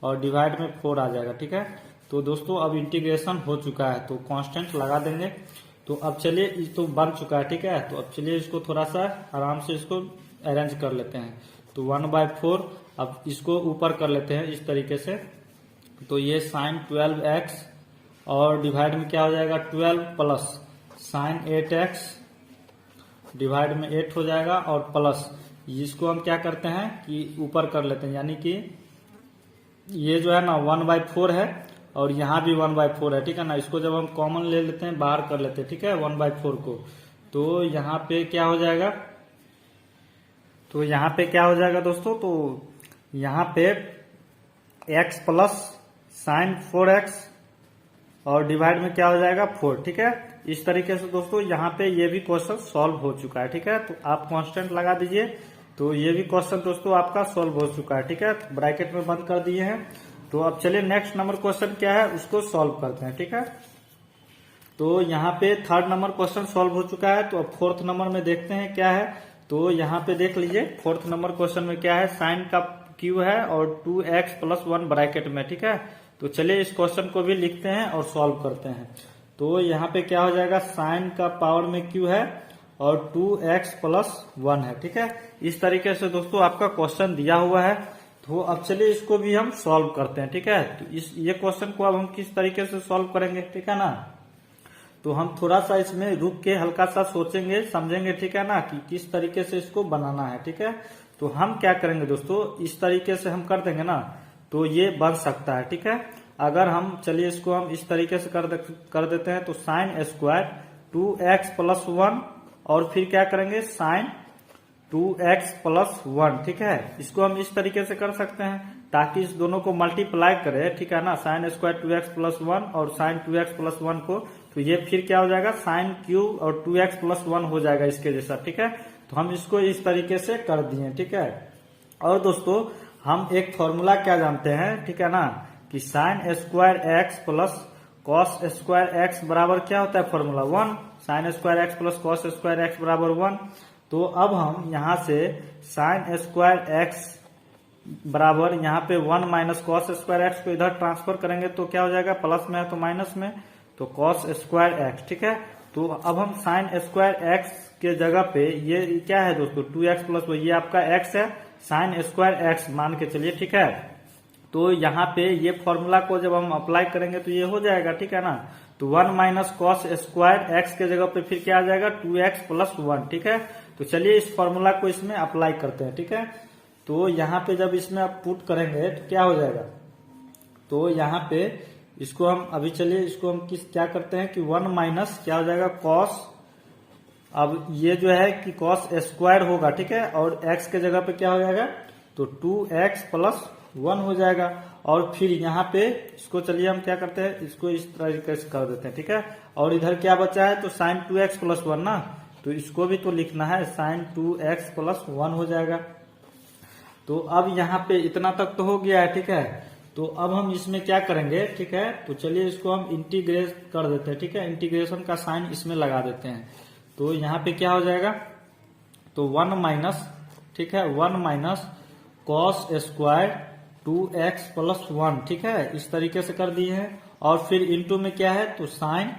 और डिवाइड में 4 आ जाएगा, ठीक है। तो दोस्तों अब इंटीग्रेशन हो चुका है, तो कांस्टेंट लगा देंगे। तो अब चलिए, तो बन चुका है, ठीक है। तो अब चलिए इसको थोड़ा सा आराम से इसको अरेंज कर लेते हैं। तो 1/4, अब इसको ऊपर कर लेते हैं इस तरीके से। तो ये sin 12x और डिवाइड में क्या हो जाएगा 12 प्लस sin 8x डिवाइड में 8 हो जाएगा। और प्लस इसको हम क्या करते हैं कि ऊपर कर लेते हैं, यानी कि ये जो है ना 1/4 है और यहाँ भी 1/4 है, ठीक है ना। इसको जब हम कॉमन ले लेते हैं, बाहर कर लेते हैं, ठीक है, 1/4 को, तो यहाँ पे क्या हो जाएगा, तो यहाँ पे क्या हो जाएगा दोस्तों, तो यहाँ पे x प्लस sin 4x और डिवाइड में क्या हो जाएगा 4, ठीक है। इस तरीके से दोस्तों यहाँ पे ये भी क्वेश्चन सॉल्व हो चुका है, ठीक है। तो आप कांस्टेंट लगा दीजिए, तो ये भी क्वेश्चन दोस्तों आपका सॉल्व हो चुका है, ठीक है। ब्रैकेट में बंद कर दिए हैं। तो अब चलिए नेक्स्ट नंबर क्वेश्चन क्या है उसको सॉल्व करते हैं, ठीक है। तो यहाँ पे 3rd नंबर क्वेश्चन सॉल्व हो चुका है। तो अब 4th नंबर में देखते हैं क्या है। तो यहाँ पे देख लीजिए 4th नंबर क्वेश्चन में क्या है, साइन का क्यू है और 2x प्लस 1 ब्रैकेट में, ठीक है। तो चलिए इस क्वेश्चन को भी लिखते हैं और सॉल्व करते हैं। तो यहाँ पे क्या हो जाएगा, साइन का पावर में क्यू है और 2x+1 है, ठीक है। इस तरीके से दोस्तों आपका क्वेश्चन दिया हुआ है। तो अब चलिए इसको भी हम सॉल्व करते हैं, ठीक है। तो ये क्वेश्चन को अब हम किस तरीके से सॉल्व करेंगे, ठीक है ना। तो हम थोड़ा सा इसमें रुक के हल्का सा सोचेंगे समझेंगे, ठीक है ना, कि किस तरीके से इसको बनाना है, ठीक है। तो हम क्या करेंगे दोस्तों, इस तरीके से हम कर देंगे ना तो ये बन सकता है, ठीक है। अगर हम चलिए इसको हम इस तरीके से कर देते हैं, तो साइन स्क्वायर 2x+1 और फिर क्या करेंगे साइन 2x+1, ठीक है। इसको हम इस तरीके से कर सकते हैं ताकि इस दोनों को मल्टीप्लाई करें, ठीक है ना, साइन स्क्वायर 2x+1 और साइन 2x+1 को, तो ये फिर क्या हो जाएगा साइन क्यूब और 2x+1 हो जाएगा इसके जैसा, ठीक है। तो हम इसको इस तरीके से कर दिए, ठीक है। और दोस्तों हम एक फॉर्मूला क्या जानते हैं, ठीक है ना, कि sine square x plus cos square x बराबर क्या होता है formula 1, sine square x plus cos square x बराबर 1। तो अब हम यहाँ से साइन स्क्वायर x बराबर यहाँ पे 1 माइनस कॉस स्क्वायर x को इधर ट्रांसफर करेंगे तो क्या हो जाएगा, प्लस में है तो माइनस में, तो कॉस स्क्वायर x, ठीक है। तो अब हम साइन स्क्वायर x के जगह पे ये क्या है दोस्तों 2x+, ये आपका x है, साइन स्क्वायर x मान के चलिए, ठीक है। तो यहाँ पे ये फॉर्मूला को जब हम अप्लाई करेंगे तो ये हो जाएगा, ठीक है ना। तो 1 माइनस कॉस स्क्वायर x के जगह पे फिर क्या आ जाएगा 2x+1, ठीक है। तो चलिए इस फॉर्मूला को इसमें अप्लाई करते हैं, ठीक है। तो यहाँ पे जब इसमें आप पुट करेंगे तो क्या हो जाएगा, तो यहाँ पे इसको हम अभी चलिए इसको हम क्या करते हैं कि 1 माइनस क्या हो जाएगा कॉस, अब ये जो है कि कॉस स्क्वायर होगा, ठीक है, और x के जगह पे क्या हो जाएगा तो 2x+1 हो जाएगा। और फिर यहाँ पे इसको चलिए हम क्या करते हैं, इसको इस तरीके से कर देते हैं, ठीक है। और इधर क्या बचा है तो साइन 2x+1 ना, तो इसको भी तो लिखना है, साइन 2x+1 हो जाएगा। तो अब यहाँ पे इतना तक तो हो गया है, ठीक है। तो अब हम इसमें क्या करेंगे, ठीक है, तो चलिए इसको हम इंटीग्रेट कर देते हैं, ठीक है, इंटीग्रेशन का साइन इसमें लगा देते हैं। तो यहाँ पे क्या हो जाएगा तो 1 माइनस, ठीक है, 1 माइनस कॉस स्क्वायर 2x+1, ठीक है, इस तरीके से कर दिए हैं। और फिर इनटू में क्या है तो साइन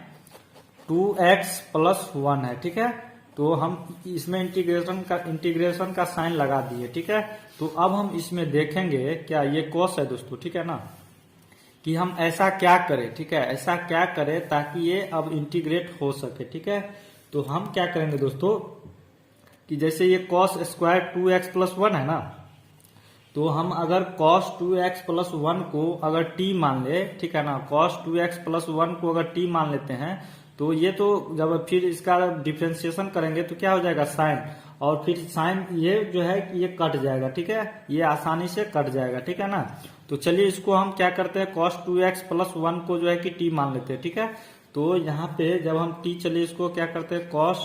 2x+1 है, ठीक है। तो हम इसमें इंटीग्रेशन का साइन लगा दिए, ठीक है। तो अब हम इसमें देखेंगे क्या ये कॉस है दोस्तों, ठीक है ना, कि हम ऐसा क्या करें, ठीक है, ऐसा क्या करें ताकि ये अब इंटीग्रेट हो सके, ठीक है। तो हम क्या करेंगे दोस्तों कि जैसे ये कॉस स्क्वायर 2x+1 है ना, तो हम अगर cos 2x+1 को अगर t मान ले, ठीक है ना, cos 2x+1 को अगर t मान लेते हैं तो ये तो जब फिर इसका डिफरेंशिएशन करेंगे तो क्या हो जाएगा साइन, और फिर साइन ये जो है कि ये कट जाएगा, ठीक है, ये आसानी से कट जाएगा, ठीक है ना। तो चलिए इसको हम क्या करते हैं cos 2x+1 को जो है कि t मान लेते हैं, ठीक है। तो यहाँ पे जब हम t, चलिए इसको क्या करते हैं cos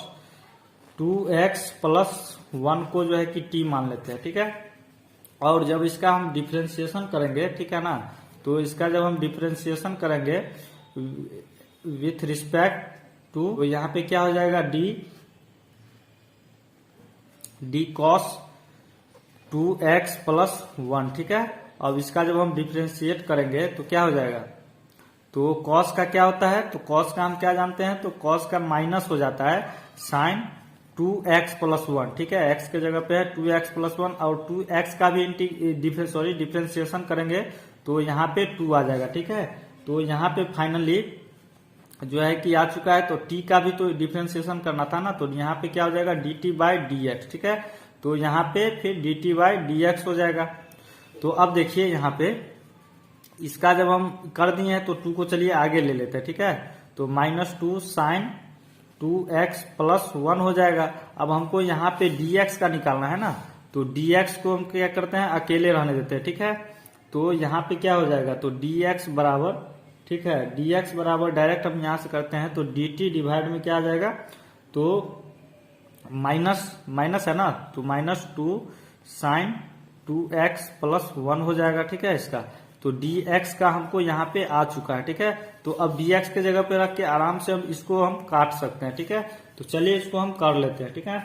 2x+1 को जो है कि t मान लेते हैं, ठीक है। और जब इसका हम डिफरेंशिएशन करेंगे, ठीक है ना, तो इसका जब हम डिफरेंशिएशन करेंगे विथ रिस्पेक्ट टू, तो यहाँ पे क्या हो जाएगा डी cos 2x+1, ठीक है। अब इसका जब हम डिफरेंशिएट करेंगे तो क्या हो जाएगा, तो cos का क्या होता है, तो cos का हम क्या जानते हैं, तो cos का माइनस हो जाता है साइन 2x+1, ठीक है, x के जगह पे है 2x+1 और 2x का भी डिफरेंशिएशन करेंगे तो यहाँ पे 2 आ जाएगा, ठीक है। तो यहाँ पे फाइनली जो है कि आ चुका है, तो t का भी तो डिफरेंशिएशन करना था ना, तो यहाँ पे क्या हो जाएगा dt/dx, ठीक है। तो यहाँ पे फिर dt/dx हो जाएगा। तो अब देखिए यहाँ पे इसका जब हम कर दिए हैं तो 2 को चलिए आगे ले लेते हैं, ठीक है। तो -2 साइन 2x+1 हो जाएगा। अब हमको यहाँ पे dx का निकालना है ना, तो dx को हम क्या करते हैं अकेले रहने देते हैं, ठीक है। तो यहाँ पे क्या हो जाएगा तो dx बराबर, ठीक है, dx बराबर डायरेक्ट हम यहाँ से करते हैं तो dt डिवाइड में क्या आ जाएगा, तो माइनस है ना, तो -2 साइन 2x+1 हो जाएगा, ठीक है। इसका तो dx का हमको यहाँ पे आ चुका है, ठीक है। तो अब dx के जगह पे रख के आराम से हम इसको हम काट सकते हैं, ठीक है। तो चलिए इसको हम कर लेते हैं, ठीक है।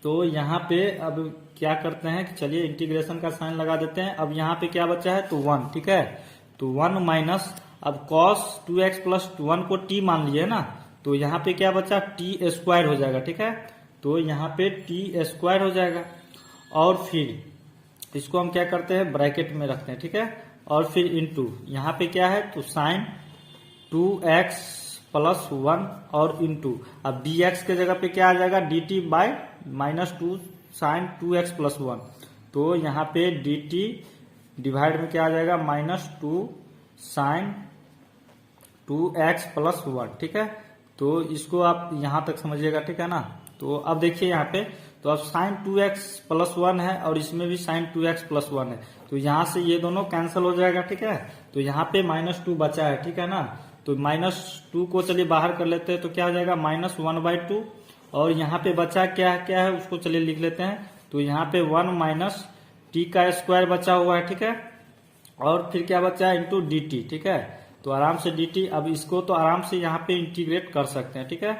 तो यहाँ पे अब क्या करते हैं कि चलिए इंटीग्रेशन का साइन लगा देते हैं। अब यहाँ पे क्या बचा है तो 1, ठीक है। तो 1 माइनस, अब cos 2x प्लस 1 को t मान लिए ना, तो यहाँ पे क्या बचा, टी स्क्वायर हो जाएगा। ठीक है, तो यहाँ पे टी स्क्वायर हो जाएगा। और फिर इसको हम क्या करते हैं, ब्रैकेट में रखते हैं। ठीक है, और फिर इंटू यहाँ पे क्या है, तो साइन 2x प्लस 1 और इंटू, अब dx के जगह पे क्या आ जाएगा, dt by minus 2 sine 2x plus 1, तो यहाँ पे dt डिवाइड में क्या आ जाएगा, -2 साइन 2x प्लस 1। ठीक है, तो इसको आप यहां तक समझिएगा। ठीक है ना, तो अब देखिए यहाँ पे, तो अब साइन 2x प्लस 1 है और इसमें भी साइन 2x प्लस 1 है, तो यहाँ से ये दोनों कैंसिल हो जाएगा। ठीक है, तो यहाँ पे -2 बचा है। ठीक है ना, तो -2 को चलिए बाहर कर लेते हैं, तो क्या हो जाएगा, -1/2, और यहाँ पे बचा क्या है उसको चलिए लिख लेते हैं। तो यहाँ पे 1 माइनस टी का स्क्वायर बचा हुआ है। ठीक है, और फिर क्या बचा है, इंटू डी टी। ठीक है, तो आराम से dt, अब इसको तो आराम से यहाँ पे इंटीग्रेट कर सकते हैं। ठीक है,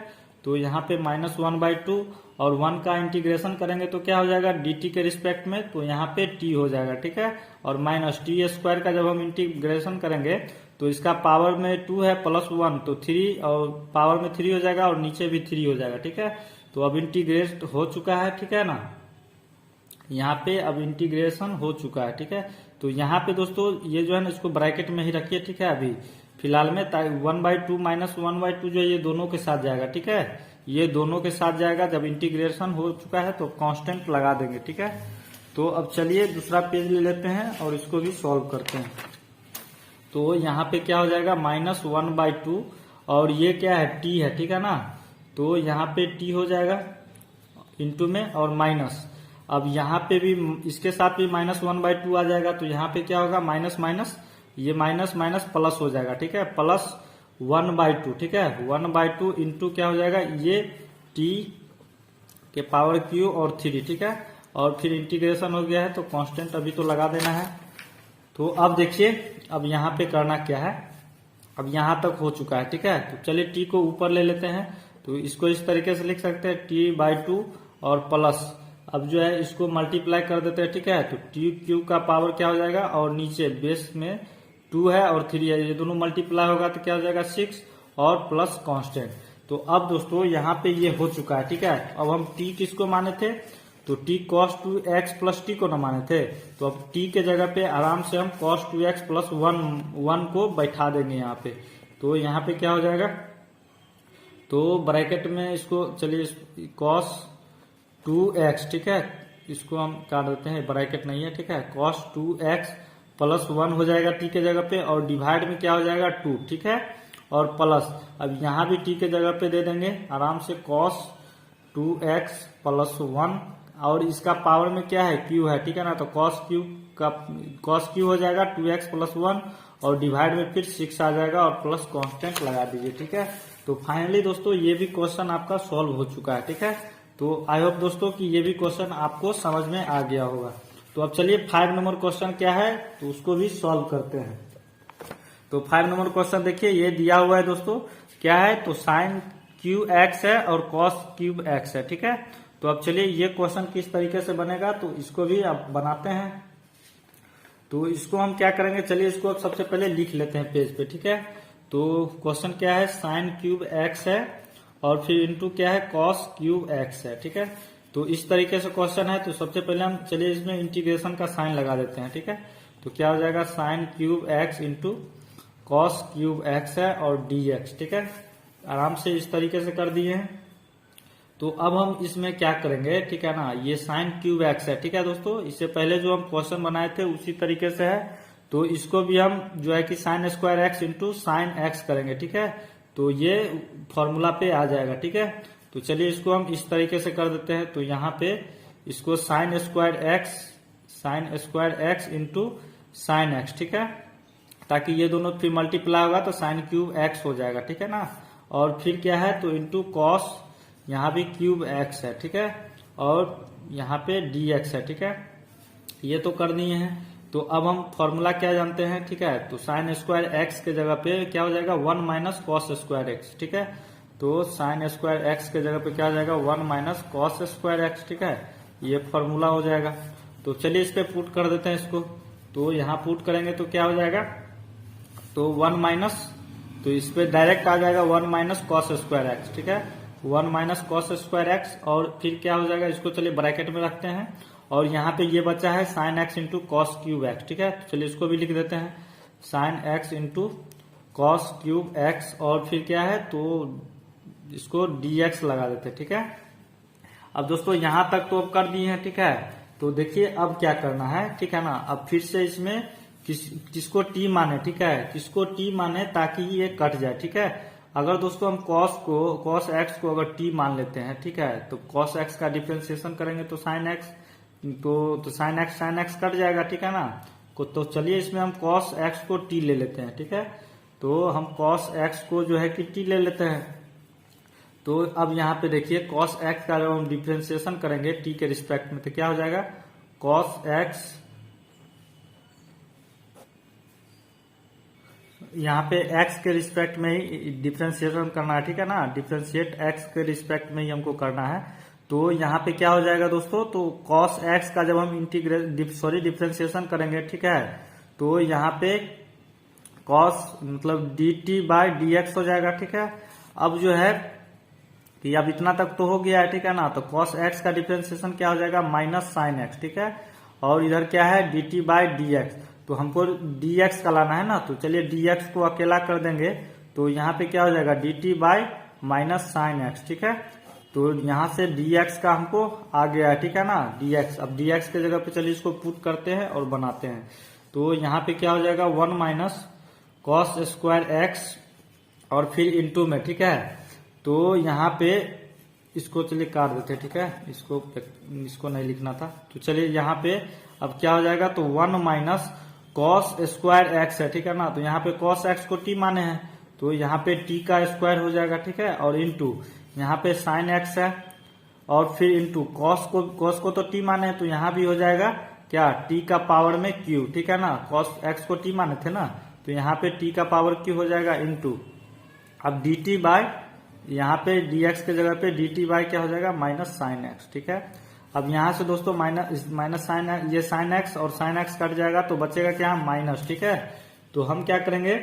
तो यहाँ पे -1/2 और 1 का इंटीग्रेशन करेंगे तो क्या हो जाएगा, dt के रिस्पेक्ट में, तो यहाँ पे t हो जाएगा। ठीक है, और माइनस टी स्क्वायर का जब हम इंटीग्रेशन करेंगे तो इसका पावर में 2 है प्लस 1, तो 3, और पावर में 3 हो जाएगा और नीचे भी 3 हो जाएगा। ठीक है, तो अब इंटीग्रेट हो चुका है। ठीक है ना, यहाँ पे अब इंटीग्रेशन हो चुका है। ठीक है, तो यहाँ पे दोस्तों ये जो है ना, इसको ब्रैकेट में ही रखिए। ठीक है, अभी फिलहाल में 1/2 माइनस 1/2 जो है ये दोनों के साथ जाएगा। ठीक है, ये दोनों के साथ जाएगा। जब इंटीग्रेशन हो चुका है तो कांस्टेंट लगा देंगे। ठीक है, तो अब चलिए दूसरा पेज ले लेते हैं और इसको भी सॉल्व करते हैं। तो यहाँ पे क्या हो जाएगा, -1/2, और ये क्या है, t है। ठीक है ना, तो यहाँ पे t हो जाएगा इंटू में और माइनस, अब यहाँ पे भी इसके साथ भी -1/2 आ जाएगा, तो यहाँ पे क्या होगा, माइनस माइनस, ये माइनस माइनस प्लस हो जाएगा। ठीक है, प्लस 1/2। ठीक है, 1/2 इंटू क्या हो जाएगा, ये t के पावर q और 3। ठीक है, और फिर इंटीग्रेशन हो गया है, तो कांस्टेंट अभी तो लगा देना है। तो अब देखिए, अब यहाँ पे करना क्या है, अब यहाँ तक हो चुका है। ठीक है, तो चलिए t को ऊपर ले लेते हैं, तो इसको इस तरीके से लिख सकते हैं, t/2 और प्लस, अब जो है इसको मल्टीप्लाई कर देते हैं। ठीक है, तो टी क्यू का पावर क्या हो जाएगा, और नीचे बेस में 2 है और 3 है, ये दोनों मल्टीप्लाई होगा तो क्या हो जाएगा, 6 और प्लस कांस्टेंट। तो अब दोस्तों यहाँ पे ये हो चुका है। ठीक है, अब हम t किसको माने थे, तो t cos 2x plus t को न माने थे, तो अब t के जगह पे आराम से हम cos 2x प्लस 1 को बैठा देंगे यहाँ पे। तो यहाँ पे क्या हो जाएगा, तो ब्रैकेट में इसको चलिए cos 2x, ठीक है, इसको हम काट देते हैं, ब्रैकेट नहीं है। ठीक है, cos 2x प्लस 1 हो जाएगा t के जगह पे, और डिवाइड में क्या हो जाएगा, 2। ठीक है, और प्लस, अब यहाँ भी t के जगह पे दे देंगे आराम से, cos 2x प्लस 1, और इसका पावर में क्या है, q है। ठीक है ना, तो cos q हो जाएगा 2x प्लस 1, और डिवाइड में फिर 6 आ जाएगा और प्लस कांस्टेंट लगा दीजिए। ठीक है, तो फाइनली दोस्तों ये भी क्वेश्चन आपका सॉल्व हो चुका है। ठीक है, तो आई होप दोस्तों कि ये भी क्वेश्चन आपको समझ में आ गया होगा। तो अब चलिए 5 नंबर क्वेश्चन क्या है, तो उसको भी सॉल्व करते हैं। तो 5 नंबर क्वेश्चन देखिए, ये दिया हुआ है दोस्तों, क्या है, तो साइन क्यू एक्स है और कॉस क्यूब एक्स है। ठीक है, तो अब चलिए ये क्वेश्चन किस तरीके से बनेगा, तो इसको भी अब बनाते हैं। तो इसको हम क्या करेंगे, चलिए इसको अब सबसे पहले लिख लेते हैं पेज पे। ठीक है, तो क्वेश्चन क्या है, साइन क्यूब एक्स है और फिर इंटू क्या है, कॉस क्यूब एक्स है। ठीक है, तो इस तरीके से क्वेश्चन है। तो सबसे पहले हम चलिए इसमें इंटीग्रेशन का साइन लगा देते हैं। ठीक है, तो क्या हो जाएगा, sine cube x into cos cube x है और डी एक्स। ठीक है, आराम से इस तरीके से कर दिए हैं। तो अब हम इसमें क्या करेंगे, ठीक है ना, ये साइन क्यूब एक्स है। ठीक है दोस्तों, इससे पहले जो हम क्वेश्चन बनाए थे उसी तरीके से है, तो इसको भी हम जो है कि sign square x into sine x करेंगे। ठीक है, तो ये फॉर्मूला पे आ जाएगा। ठीक है, तो चलिए इसको हम इस तरीके से कर देते हैं। तो यहाँ पे इसको sign square x into sine x, ठीक है, ताकि ये दोनों फिर मल्टीप्लाई होगा तो साइन क्यूब एक्स हो जाएगा। ठीक है ना, और फिर क्या है, तो इंटू कॉस, यहाँ भी क्यूब एक्स है। ठीक है, और यहाँ पे डी एक्स है। ठीक है, ये तो कर दिए हैं। तो अब हम फॉर्मूला क्या जानते हैं, ठीक है, तो साइन स्क्वायर एक्स के जगह पे क्या हो जाएगा, 1 माइनस कॉस स्क्वायर एक्स। ठीक है, तो साइन स्क्वायर एक्स के जगह पे क्या हो जाएगा, 1 माइनस कॉस स्क्वायर एक्स। ठीक है, ये फॉर्मूला हो जाएगा। तो चलिए इस पे पुट कर देते हैं इसको। तो यहाँ पुट करेंगे तो क्या हो जाएगा, तो 1 माइनस, तो इस पे डायरेक्ट आ जाएगा 1 माइनस कॉस स्क्वायर एक्स, ठीक है, 1 माइनस कॉस स्क्वायर एक्स, और फिर क्या हो जाएगा, इसको चलिए ब्रैकेट में रखते हैं, और यहाँ पे ये बचा है sine x into cos cube x, ठीक है, तो चलिए इसको भी लिख देते हैं, sine x into cos cube x, और फिर क्या है, तो इसको dx लगा देते हैं, ठीक है। अब दोस्तों यहां तक तो अब कर दिए हैं, ठीक है, तो देखिए अब क्या करना है, ठीक है ना, अब फिर से इसमें किसको t माने, ठीक है, किसको t माने ताकि ये कट जाए, ठीक है। अगर दोस्तों हम cos x को अगर t मान लेते हैं, ठीक है, तो cos x का डिफ्रेंसिएशन करेंगे तो sin x, तो sin x कट जाएगा, ठीक है ना। तो चलिए इसमें हम cos x को t ले लेते हैं, ठीक है, तो हम cos x को जो है कि t ले लेते हैं। तो अब यहाँ पे देखिए cos x का जब हम डिफ्रेंसिएशन करेंगे t के रिस्पेक्ट में तो क्या हो जाएगा, cos x, यहाँ पे x के रिस्पेक्ट में ही डिफ्रेंसिएशन करना है, ठीक है ना, डिफ्रेंशिएट x के रिस्पेक्ट में ही हमको करना है। तो यहाँ पे क्या हो जाएगा दोस्तों, तो cos x का जब हम डिफ्रेंसिएशन करेंगे, ठीक है, तो यहाँ पे cos मतलब dt बाय dx हो जाएगा, ठीक है। अब जो है कि अब इतना तक तो हो गया है, ठीक है ना, तो cos x का डिफ्रेंसिएशन क्या हो जाएगा, माइनस साइन x, ठीक है, और इधर क्या है dt बाय dx, तो हमको dx का लाना है ना, तो चलिए dx को अकेला कर देंगे, तो यहाँ पे क्या हो जाएगा dt by minus sine x, ठीक है, तो यहाँ से dx का हमको आ गया है, ठीक है ना, dx, अब dx के जगह पे चलिए इसको पुट करते हैं और बनाते हैं, तो यहाँ पे क्या हो जाएगा 1 माइनस कॉस स्क्वायर एक्स, और फिर इंटू में, ठीक है, तो यहाँ पे इसको चलिए काट देते हैं, ठीक है, इसको नहीं लिखना था, तो चलिए यहाँ पे अब क्या हो जाएगा, तो 1 माइनस कॉस स्क्वायर एक्स है, ठीक है ना, तो यहाँ पे कॉस एक्स को t माने हैं, तो यहाँ पे t का स्क्वायर हो जाएगा, ठीक है, और इंटू यहाँ पे साइन एक्स है, और फिर इंटू कॉस को तो t माने हैं, तो यहाँ भी हो जाएगा क्या, t का पावर में q, ठीक है ना, कॉस एक्स को t माने थे ना, तो यहाँ पे t का पावर q हो जाएगा इंटू, अब dt बाय, यहाँ पे dx के जगह पे dt बाय क्या हो जाएगा, माइनस साइन एक्स, ठीक है। अब यहाँ से दोस्तों माइनस साइन, ये साइन एक्स और साइन एक्स कट जाएगा, तो बचेगा क्या, माइनस, ठीक है। तो हम क्या करेंगे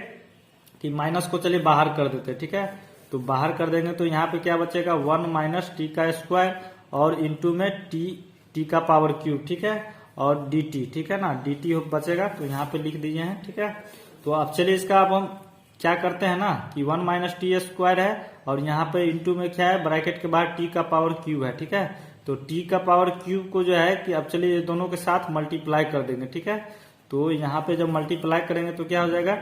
कि माइनस को चलिए बाहर कर देते हैं, ठीक है, तो बाहर कर देंगे तो यहाँ पे क्या बचेगा, 1 माइनस टी का स्क्वायर, और इंटू में टी का पावर क्यूब, ठीक है, और dt, ठीक है ना, dt बचेगा, तो यहाँ पे लिख दिए हैं, ठीक है। तो अब चलिए इसका अब हम क्या करते हैं ना कि 1 माइनस टी स्क्वायर है, और यहाँ पे इंटू में क्या है, ब्रैकेट के बाद t का पावर क्यूब है, ठीक है, तो t का पावर क्यूब को जो है कि अब चलिए ये दोनों के साथ मल्टीप्लाई कर देंगे, ठीक है, तो यहाँ पे जब मल्टीप्लाई करेंगे तो क्या हो जाएगा,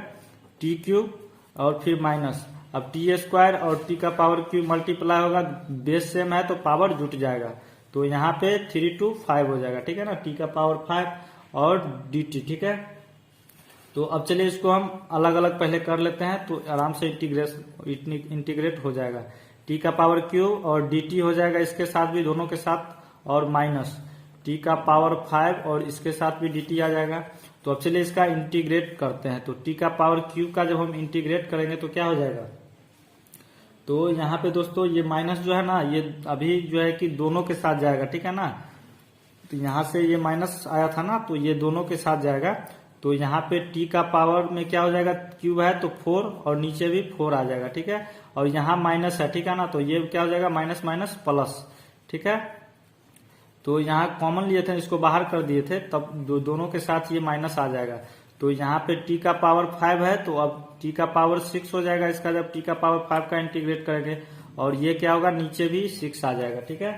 टी क्यूब और फिर माइनस, अब टी स्क्वायर और t का पावर क्यूब मल्टीप्लाई होगा, बेस सेम है तो पावर जुट जाएगा, तो यहाँ पे 3 to 5 हो जाएगा, ठीक है ना, t का पावर 5 और dt, ठीक है। तो अब चलिए इसको हम अलग अलग पहले कर लेते हैं, तो आराम से इंटीग्रेट हो जाएगा, t का पावर क्यूब और dt हो जाएगा इसके साथ भी, दोनों के साथ, और माइनस t का पावर 5 और इसके साथ भी dt आ जाएगा। तो अब चलिए इसका इंटीग्रेट करते हैं, तो t का पावर क्यूब का जब हम इंटीग्रेट करेंगे तो क्या हो जाएगा, तो यहाँ पे दोस्तों ये माइनस जो है ना, ये अभी जो है कि दोनों के साथ जाएगा, ठीक है ना, तो यहाँ से ये माइनस आया था ना, तो ये दोनों के साथ जाएगा, तो यहाँ पे t का पावर में क्या हो जाएगा, क्यूब है तो 4, और नीचे भी 4 आ जाएगा, ठीक है, और यहाँ माइनस है, ठीक है ना, तो ये क्या हो जाएगा, माइनस माइनस प्लस, ठीक है, तो यहाँ कॉमन लिए थे, इसको बाहर कर दिए थे, तब दोनों के साथ ये माइनस आ जाएगा, तो यहाँ पे t का पावर 5 है, तो अब t का पावर 6 हो जाएगा इसका, जब t का पावर 5 का इंटीग्रेट करेंगे, और ये क्या होगा, नीचे भी 6 आ जाएगा, ठीक है।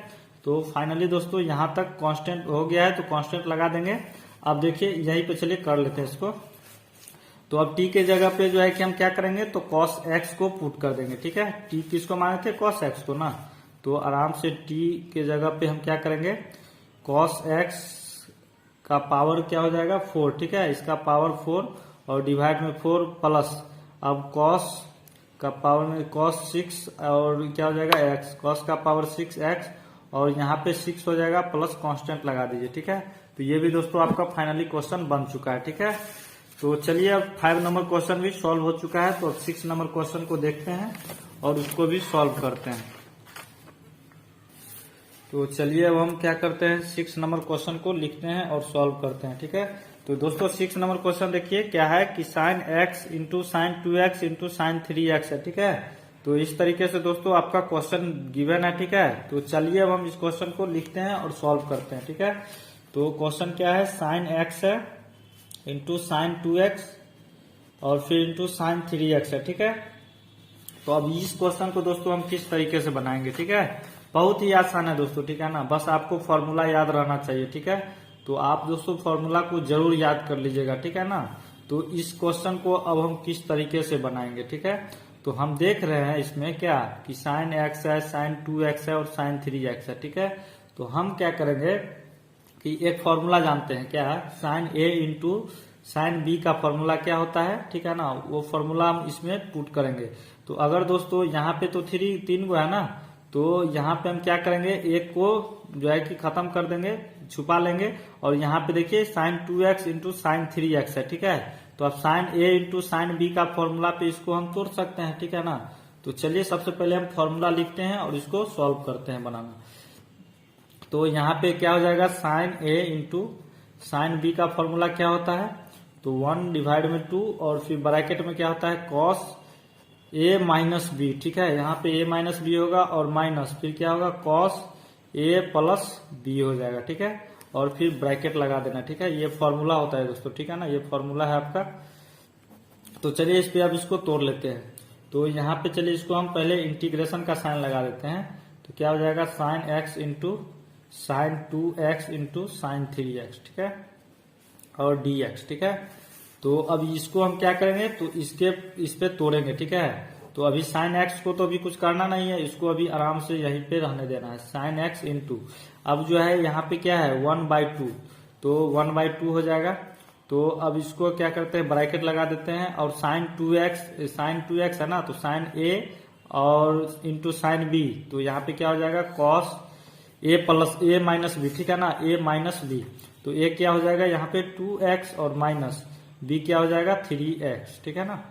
तो फाइनली दोस्तों यहाँ तक कांस्टेंट हो गया है, तो कांस्टेंट लगा देंगे। अब देखिए यहीं पे चलिए कर लेते हैं इसको, तो अब t के जगह पे जो है कि हम क्या करेंगे, तो cos x को पुट कर देंगे, ठीक है, t किसको माने थे, cos x को ना, तो आराम से t के जगह पे हम क्या करेंगे, cos x का पावर क्या हो जाएगा 4, ठीक है, इसका पावर 4 और डिवाइड में 4 प्लस, अब cos का पावर में cos 6 और क्या हो जाएगा x, cos का पावर 6x, और यहाँ पे 6 हो जाएगा प्लस कांस्टेंट लगा दीजिए, ठीक है। तो ये भी दोस्तों आपका फाइनली क्वेश्चन बन चुका है, ठीक है। तो चलिए अब 5 नंबर क्वेश्चन भी सॉल्व हो चुका है, तो अब 6 नंबर क्वेश्चन को देखते हैं और उसको भी सॉल्व करते हैं। तो चलिए अब हम क्या करते हैं, 6 नंबर क्वेश्चन को लिखते हैं और सॉल्व करते हैं, ठीक है। तो दोस्तों 6 नंबर क्वेश्चन देखिए क्या है कि sine x into sine 2x into sine 3x है, ठीक है। तो इस तरीके से दोस्तों आपका क्वेश्चन गिवन है, ठीक है। तो चलिए अब हम इस क्वेश्चन को लिखते हैं और सॉल्व करते हैं, ठीक है। तो क्वेश्चन क्या है, साइन एक्स है इंटू साइन 2x और फिर इंटू साइन 3x है, ठीक है। तो अब इस क्वेश्चन को दोस्तों हम किस तरीके से बनाएंगे, ठीक है। बहुत ही आसान है दोस्तों, ठीक है ना। बस आपको फॉर्मूला याद रहना चाहिए, ठीक है। तो आप दोस्तों फॉर्मूला को जरूर याद कर लीजिएगा, ठीक है ना। तो इस क्वेश्चन को अब हम किस तरीके से बनाएंगे, ठीक है। तो हम देख रहे हैं इसमें क्या कि साइन एक्स है, साइन 2x है और साइन 3x है, ठीक है। तो हम क्या करेंगे कि एक फॉर्मूला जानते हैं, क्या है, साइन ए इंटू साइन बी का फॉर्मूला क्या होता है, ठीक है ना। वो फॉर्मूला हम इसमें पुट करेंगे। तो अगर दोस्तों यहाँ पे तो 3 गो है ना, तो यहाँ पे हम क्या करेंगे, एक को जो है कि खत्म कर देंगे, छुपा लेंगे। और यहाँ पे देखिए sign 2x into sine 3x है, ठीक है। तो अब साइन ए इंटू साइन बी का फॉर्मूला पे इसको हम तोड़ सकते हैं, ठीक है ना। तो चलिए सबसे पहले हम फॉर्मूला लिखते हैं और इसको सॉल्व करते हैं बनाना। तो यहाँ पे क्या हो जाएगा, साइन ए इंटू साइन बी का फॉर्मूला क्या होता है, तो 1 डिवाइड में 2 और फिर ब्रैकेट में क्या होता है, कॉस ए माइनस बी, ठीक है। यहाँ पे ए माइनस बी होगा और माइनस फिर क्या होगा, कॉस ए प्लस बी हो जाएगा, ठीक है। और फिर ब्रैकेट लगा देना, ठीक है। ये फॉर्मूला होता है दोस्तों, ठीक है ना। ये फॉर्मूला है आपका। तो चलिए इस पे अब इसको तोड़ लेते हैं। तो यहाँ पे चलिए इसको हम पहले इंटीग्रेशन का साइन लगा देते हैं। तो क्या हो जाएगा, sine x into sine 2x into sine 3x, ठीक है, और dx, ठीक है। तो अब इसको हम क्या करेंगे, तो इस पे तोड़ेंगे, ठीक है। तो अभी साइन एक्स को तो अभी कुछ करना नहीं है, इसको अभी आराम से यहीं पे रहने देना है, साइन एक्स इंटू अब जो है यहाँ पे क्या है 1/2, तो 1/2 हो जाएगा। तो अब इसको क्या करते हैं, ब्रैकेट लगा देते हैं और साइन 2x है ना, तो साइन ए और इंटू साइन बी, तो यहाँ पे क्या हो जाएगा, cos A plus A minus B, ठीक है ना, ए माइनस बी। तो ए क्या हो जाएगा यहाँ पे 2x और माइनस बी क्या हो जाएगा 3x, ठीक है ना।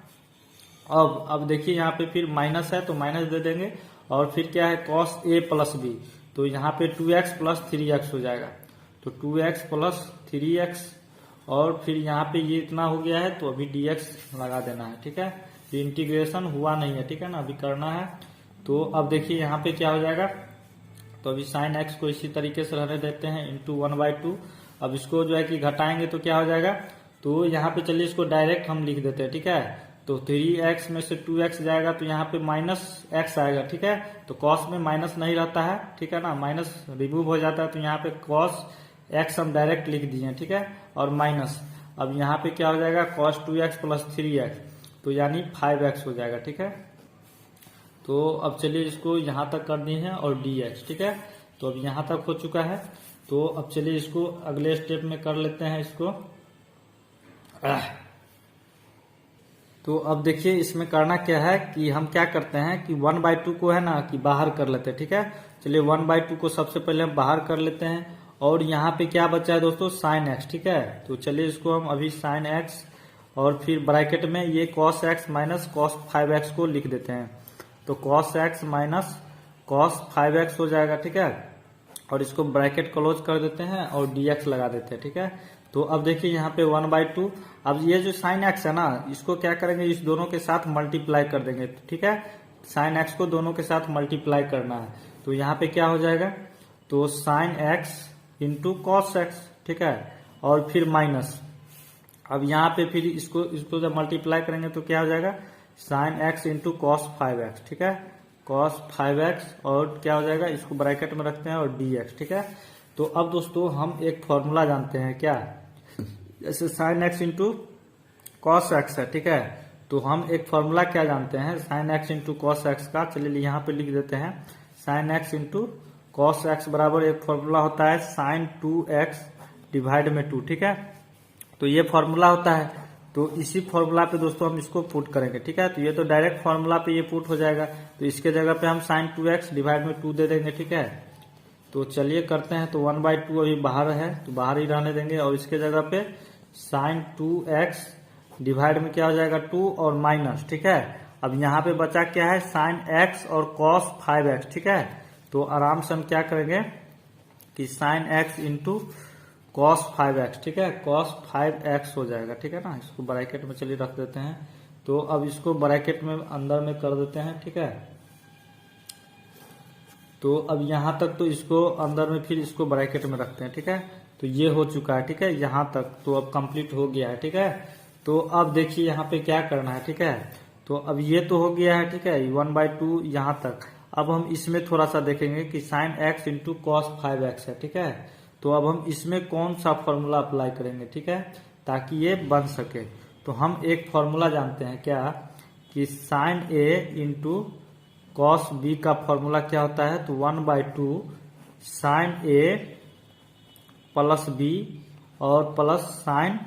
अब देखिए यहाँ पे फिर माइनस है तो माइनस दे देंगे और फिर क्या है, कॉस ए प्लस बी, तो यहाँ पे 2x प्लस 3x हो जाएगा। तो 2x प्लस 3x और फिर यहाँ पे ये इतना हो गया है, तो अभी dx लगा देना है, ठीक है। ये इंटीग्रेशन हुआ नहीं है, ठीक है ना, अभी करना है। तो अब देखिए यहाँ पे क्या हो जाएगा, तो अभी साइन एक्स को इसी तरीके से रहने देते हैं इंटू 1/2। अब इसको जो है कि घटाएंगे तो क्या हो जाएगा, तो यहाँ पे चलिए इसको डायरेक्ट हम लिख देते हैं, ठीक है। तो 3x में से 2x जाएगा तो यहाँ पे माइनस x आएगा, ठीक है। तो cos में माइनस नहीं रहता है, ठीक है ना, माइनस रिमूव हो जाता है। तो यहाँ पे cos x हम डायरेक्ट लिख दिए, ठीक है, और माइनस अब यहाँ पे क्या हो जाएगा, cos 2x प्लस 3x, तो यानी 5x हो जाएगा, ठीक है। तो अब चलिए इसको यहाँ तक कर दिए हैं और dx, ठीक है। तो अब यहाँ तक हो चुका है। तो अब चलिए इसको अगले स्टेप में कर लेते हैं इसको। तो अब देखिए इसमें करना क्या है कि हम क्या करते हैं कि 1/2 को है ना कि बाहर कर लेते हैं, ठीक है। चलिए 1/2 को सबसे पहले हम बाहर कर लेते हैं और यहाँ पे क्या बचा है दोस्तों, साइन एक्स, ठीक है। तो चलिए इसको हम अभी साइन एक्स और फिर ब्रैकेट में ये cos x minus cos 5x को लिख देते हैं। तो cos x minus cos 5x हो जाएगा, ठीक है। और इसको ब्रैकेट क्लोज कर देते हैं और dx लगा देते हैं, ठीक है। तो अब देखिए यहाँ पे 1/2, अब ये जो साइन एक्स है ना, इसको क्या करेंगे, इस दोनों के साथ मल्टीप्लाई कर देंगे, ठीक है। साइन एक्स को दोनों के साथ मल्टीप्लाई करना है। तो यहाँ पे क्या हो जाएगा, तो sine x into cos x, ठीक है, और फिर माइनस अब यहाँ पे फिर इसको जब मल्टीप्लाई करेंगे तो क्या हो जाएगा, sine x into cos 5x, ठीक है, कॉस 5x और क्या हो जाएगा, इसको ब्रैकेट में रखते हैं और dx, ठीक है। तो अब दोस्तों हम एक फॉर्मूला जानते हैं, क्या, जैसे sine x into cos x है, ठीक है। तो हम एक फॉर्मूला क्या जानते हैं sine x into cos x का, चलिए यहाँ पे लिख देते हैं, sine x into cos x बराबर एक फॉर्मूला होता है साइन 2x डिवाइड में 2, ठीक है। तो ये फॉर्मूला होता है। तो इसी फॉर्मूला पे दोस्तों हम इसको पुट करेंगे, ठीक है। तो ये तो डायरेक्ट फॉर्मूला पे ये पुट हो जाएगा। तो इसके जगह पे हम साइन 2x डिवाइड में 2 दे देंगे, ठीक है। तो चलिए करते हैं। तो 1/2 अभी बाहर है तो बाहर ही रहने देंगे और इसके जगह पे साइन 2x डिवाइड में क्या हो जाएगा 2 और माइनस, ठीक है। अब यहाँ पे बचा क्या है, साइन x और cos 5x, ठीक है। तो आराम से हम क्या करेंगे कि sign x into cos 5x, ठीक है, cos 5x हो जाएगा, ठीक है ना। इसको ब्रैकेट में चलिए रख देते हैं। तो अब इसको ब्रैकेट में अंदर में कर देते हैं, ठीक है। तो अब यहां तक तो इसको अंदर में फिर इसको ब्रैकेट में रखते हैं, ठीक है। तो ये हो चुका है, ठीक है, यहां तक तो अब कंप्लीट हो गया है, ठीक है। तो अब देखिए यहाँ पे क्या करना है, ठीक है। तो अब ये तो हो गया है, ठीक है, 1/2 यहां तक। अब हम इसमें थोड़ा सा देखेंगे कि sin x into cos 5x है, ठीक है। तो अब हम इसमें कौन सा फॉर्मूला अप्लाई करेंगे, ठीक है, ताकि ये बन सके। तो हम एक फॉर्मूला जानते हैं क्या, कि sin a into cos B का फॉर्मूला क्या होता है, तो 1/2 sin a प्लस बी और plus sin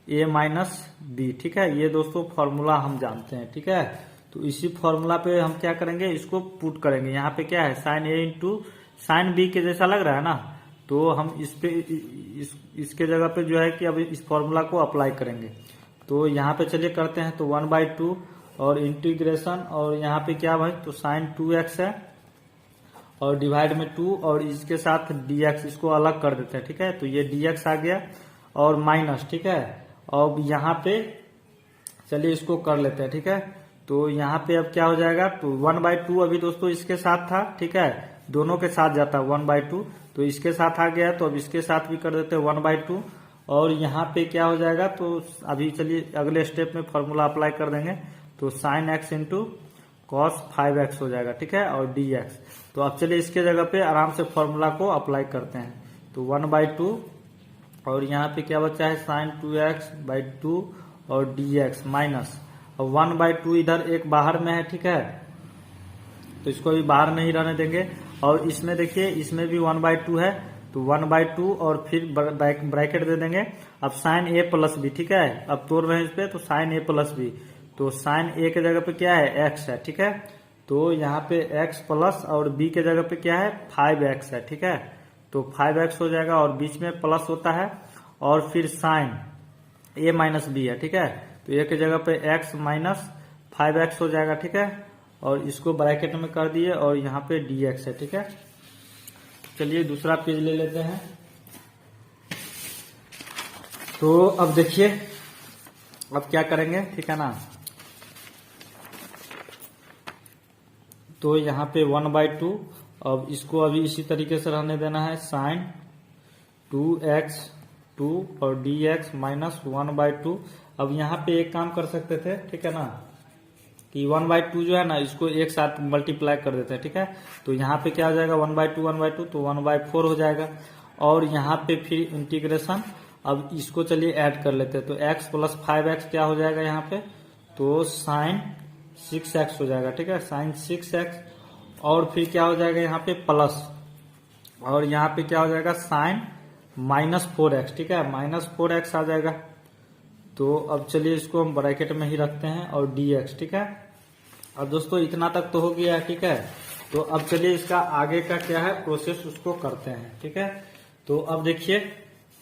a minus B, ठीक है। ये दोस्तों फॉर्मूला हम जानते हैं, ठीक है। तो इसी फॉर्मूला पे हम क्या करेंगे, इसको पुट करेंगे। यहाँ पे क्या है, sin a into sine B के जैसा लग रहा है ना, तो हम इस पे इसके जगह पे जो है कि अब इस फॉर्मूला को अप्लाई करेंगे। तो यहाँ पे चलिए करते हैं। तो 1/2 और इंटीग्रेशन, और यहाँ पे क्या भाई, तो sin 2x है और डिवाइड में 2 और इसके साथ dx, इसको अलग कर देते हैं, ठीक है। तो ये dx आ गया और माइनस, ठीक है। अब यहाँ पे चलिए इसको कर लेते हैं, ठीक है। तो यहाँ पे अब क्या हो जाएगा, तो 1/2 अभी दोस्तों इसके साथ था, ठीक है, दोनों के साथ जाता है 1/2, तो इसके साथ आ गया, तो अब इसके साथ भी कर देते हैं 1/2। और यहाँ पे क्या हो जाएगा, तो अभी चलिए अगले स्टेप में फॉर्मूला अप्लाई कर देंगे। तो sin x into cos 5x हो जाएगा, ठीक है, और dx। तो अब चलिए इसके जगह पे आराम से फॉर्मूला को अप्लाई करते हैं। तो 1/2 और यहाँ पे क्या बचा है, sin 2x/2 और dx माइनस, और 1/2 इधर एक बाहर में है, ठीक है, तो इसको अभी बाहर नहीं रहने देंगे। और इसमें देखिए, इसमें भी 1/2 है, तो 1/2 और फिर ब्रैकेट दे देंगे। अब sin a प्लस बी, ठीक है, अब तोड़ रहे हैं इस पे, तो sin a प्लस बी, तो sin a के जगह पे क्या है, x है, ठीक है। तो यहाँ पे x प्लस और b के जगह पे क्या है, 5x है, ठीक है। तो 5x हो जाएगा और बीच में प्लस होता है, और फिर sin a माइनस बी है, ठीक है। तो a के जगह पे x माइनस 5x हो जाएगा, ठीक है। और इसको ब्रैकेट में कर दिए और यहाँ पे dx है, ठीक है। चलिए दूसरा पेज ले लेते हैं। तो अब देखिए अब क्या करेंगे, ठीक है ना। तो यहाँ पे 1/2, अब इसको अभी इसी तरीके से रहने देना है, sin 2x2 और dx माइनस 1/2। अब यहाँ पे एक काम कर सकते थे, ठीक है ना, कि 1/2 जो है ना, इसको एक साथ मल्टीप्लाई कर देते हैं, ठीक है। तो यहाँ पे क्या हो जाएगा, 1/2 तो 1/4 हो जाएगा। और यहाँ पे फिर इंटीग्रेशन, अब इसको चलिए ऐड कर लेते हैं। तो x प्लस 5x क्या हो जाएगा यहाँ पे, तो sin 6x हो जाएगा, ठीक है, sin 6x। और फिर क्या हो जाएगा यहाँ पे प्लस, और यहाँ पे क्या हो जाएगा sin -4x, ठीक है, -4x आ जाएगा। तो अब चलिए इसको हम ब्रैकेट में ही रखते हैं और dx, ठीक है। अब दोस्तों इतना तक तो हो गया है, ठीक है। तो अब चलिए इसका आगे का क्या है प्रोसेस, उसको करते हैं, ठीक है। तो अब देखिए,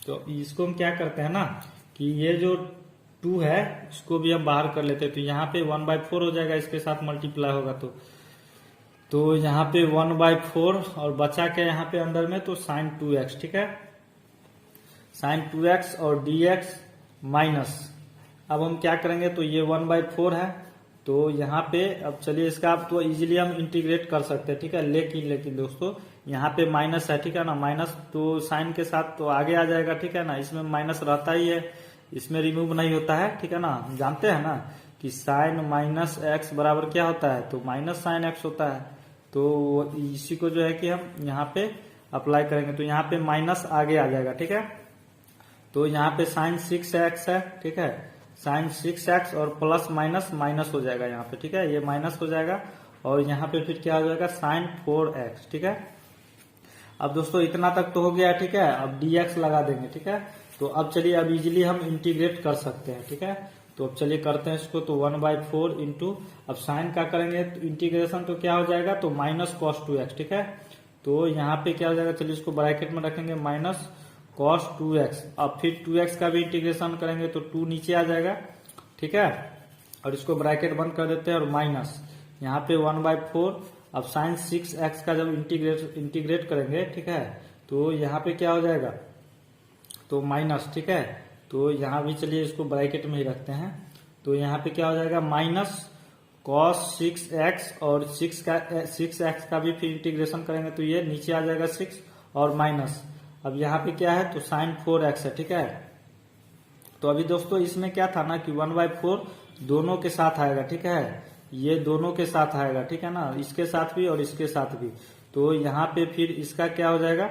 तो इसको हम क्या करते हैं ना, कि ये जो 2 है इसको भी हम बाहर कर लेते हैं। तो यहाँ पे 1/4 हो जाएगा, इसके साथ मल्टीप्लाई होगा, तो यहाँ पे 1/4 और बचा के यहाँ पे अंदर में, तो sin 2x, ठीक है, sin 2x और dx माइनस। अब हम क्या करेंगे, तो ये 1/4 है, तो यहाँ पे अब चलिए इसका आप तो इजीली हम इंटीग्रेट कर सकते हैं, ठीक है। लेकिन दोस्तों यहाँ पे माइनस है, ठीक है ना, माइनस तो साइन के साथ तो आगे आ जाएगा, ठीक है ना, इसमें माइनस रहता ही है, इसमें रिमूव नहीं होता है, ठीक है ना। हम जानते हैं ना कि साइन माइनस एक्स बराबर क्या होता है, तो माइनस साइन एक्स होता है। तो इसी को जो है कि हम यहाँ पे अप्लाई करेंगे, तो यहाँ पे माइनस आगे आ जाएगा, ठीक है। तो यहाँ पे साइन 6x है, ठीक है, साइन 6x और प्लस माइनस माइनस हो जाएगा यहाँ पे, ठीक है, ये माइनस हो जाएगा। और यहाँ पे फिर क्या हो जाएगा, साइन 4x, ठीक है। अब दोस्तों इतना तक तो हो गया, ठीक है। अब dx लगा देंगे, ठीक है। तो अब चलिए अब इजीली हम इंटीग्रेट कर सकते हैं, ठीक है। तो अब चलिए करते हैं इसको, तो 1/4 इंटू, अब साइन का करेंगे तो इंटीग्रेशन, तो क्या हो जाएगा, तो माइनस कॉस 2x, ठीक है। तो यहाँ पे क्या हो जाएगा, चलिए इसको ब्रैकेट में रखेंगे, माइनस कॉस 2x। अब फिर 2x का भी इंटीग्रेशन करेंगे तो 2 नीचे आ जाएगा, ठीक है। और इसको ब्रैकेट बंद कर देते हैं और माइनस यहाँ पे 1/4। अब साइन 6x का जब इंटीग्रेट करेंगे, ठीक है, तो यहाँ पे क्या हो जाएगा, तो माइनस, ठीक है। तो यहाँ भी चलिए इसको ब्रैकेट में ही रखते हैं। तो यहाँ पे क्या हो जाएगा, माइनस cos 6x, और 6x का भी फिर इंटीग्रेशन करेंगे तो ये नीचे आ जाएगा 6 और माइनस। अब यहाँ पे क्या है, तो sin 4x है, ठीक है। तो अभी दोस्तों इसमें क्या था ना कि 1/4 दोनों के साथ आएगा, ठीक है। ये दोनों के साथ आएगा, ठीक है ना, इसके साथ भी और इसके साथ भी। तो यहाँ पे फिर इसका क्या हो जाएगा,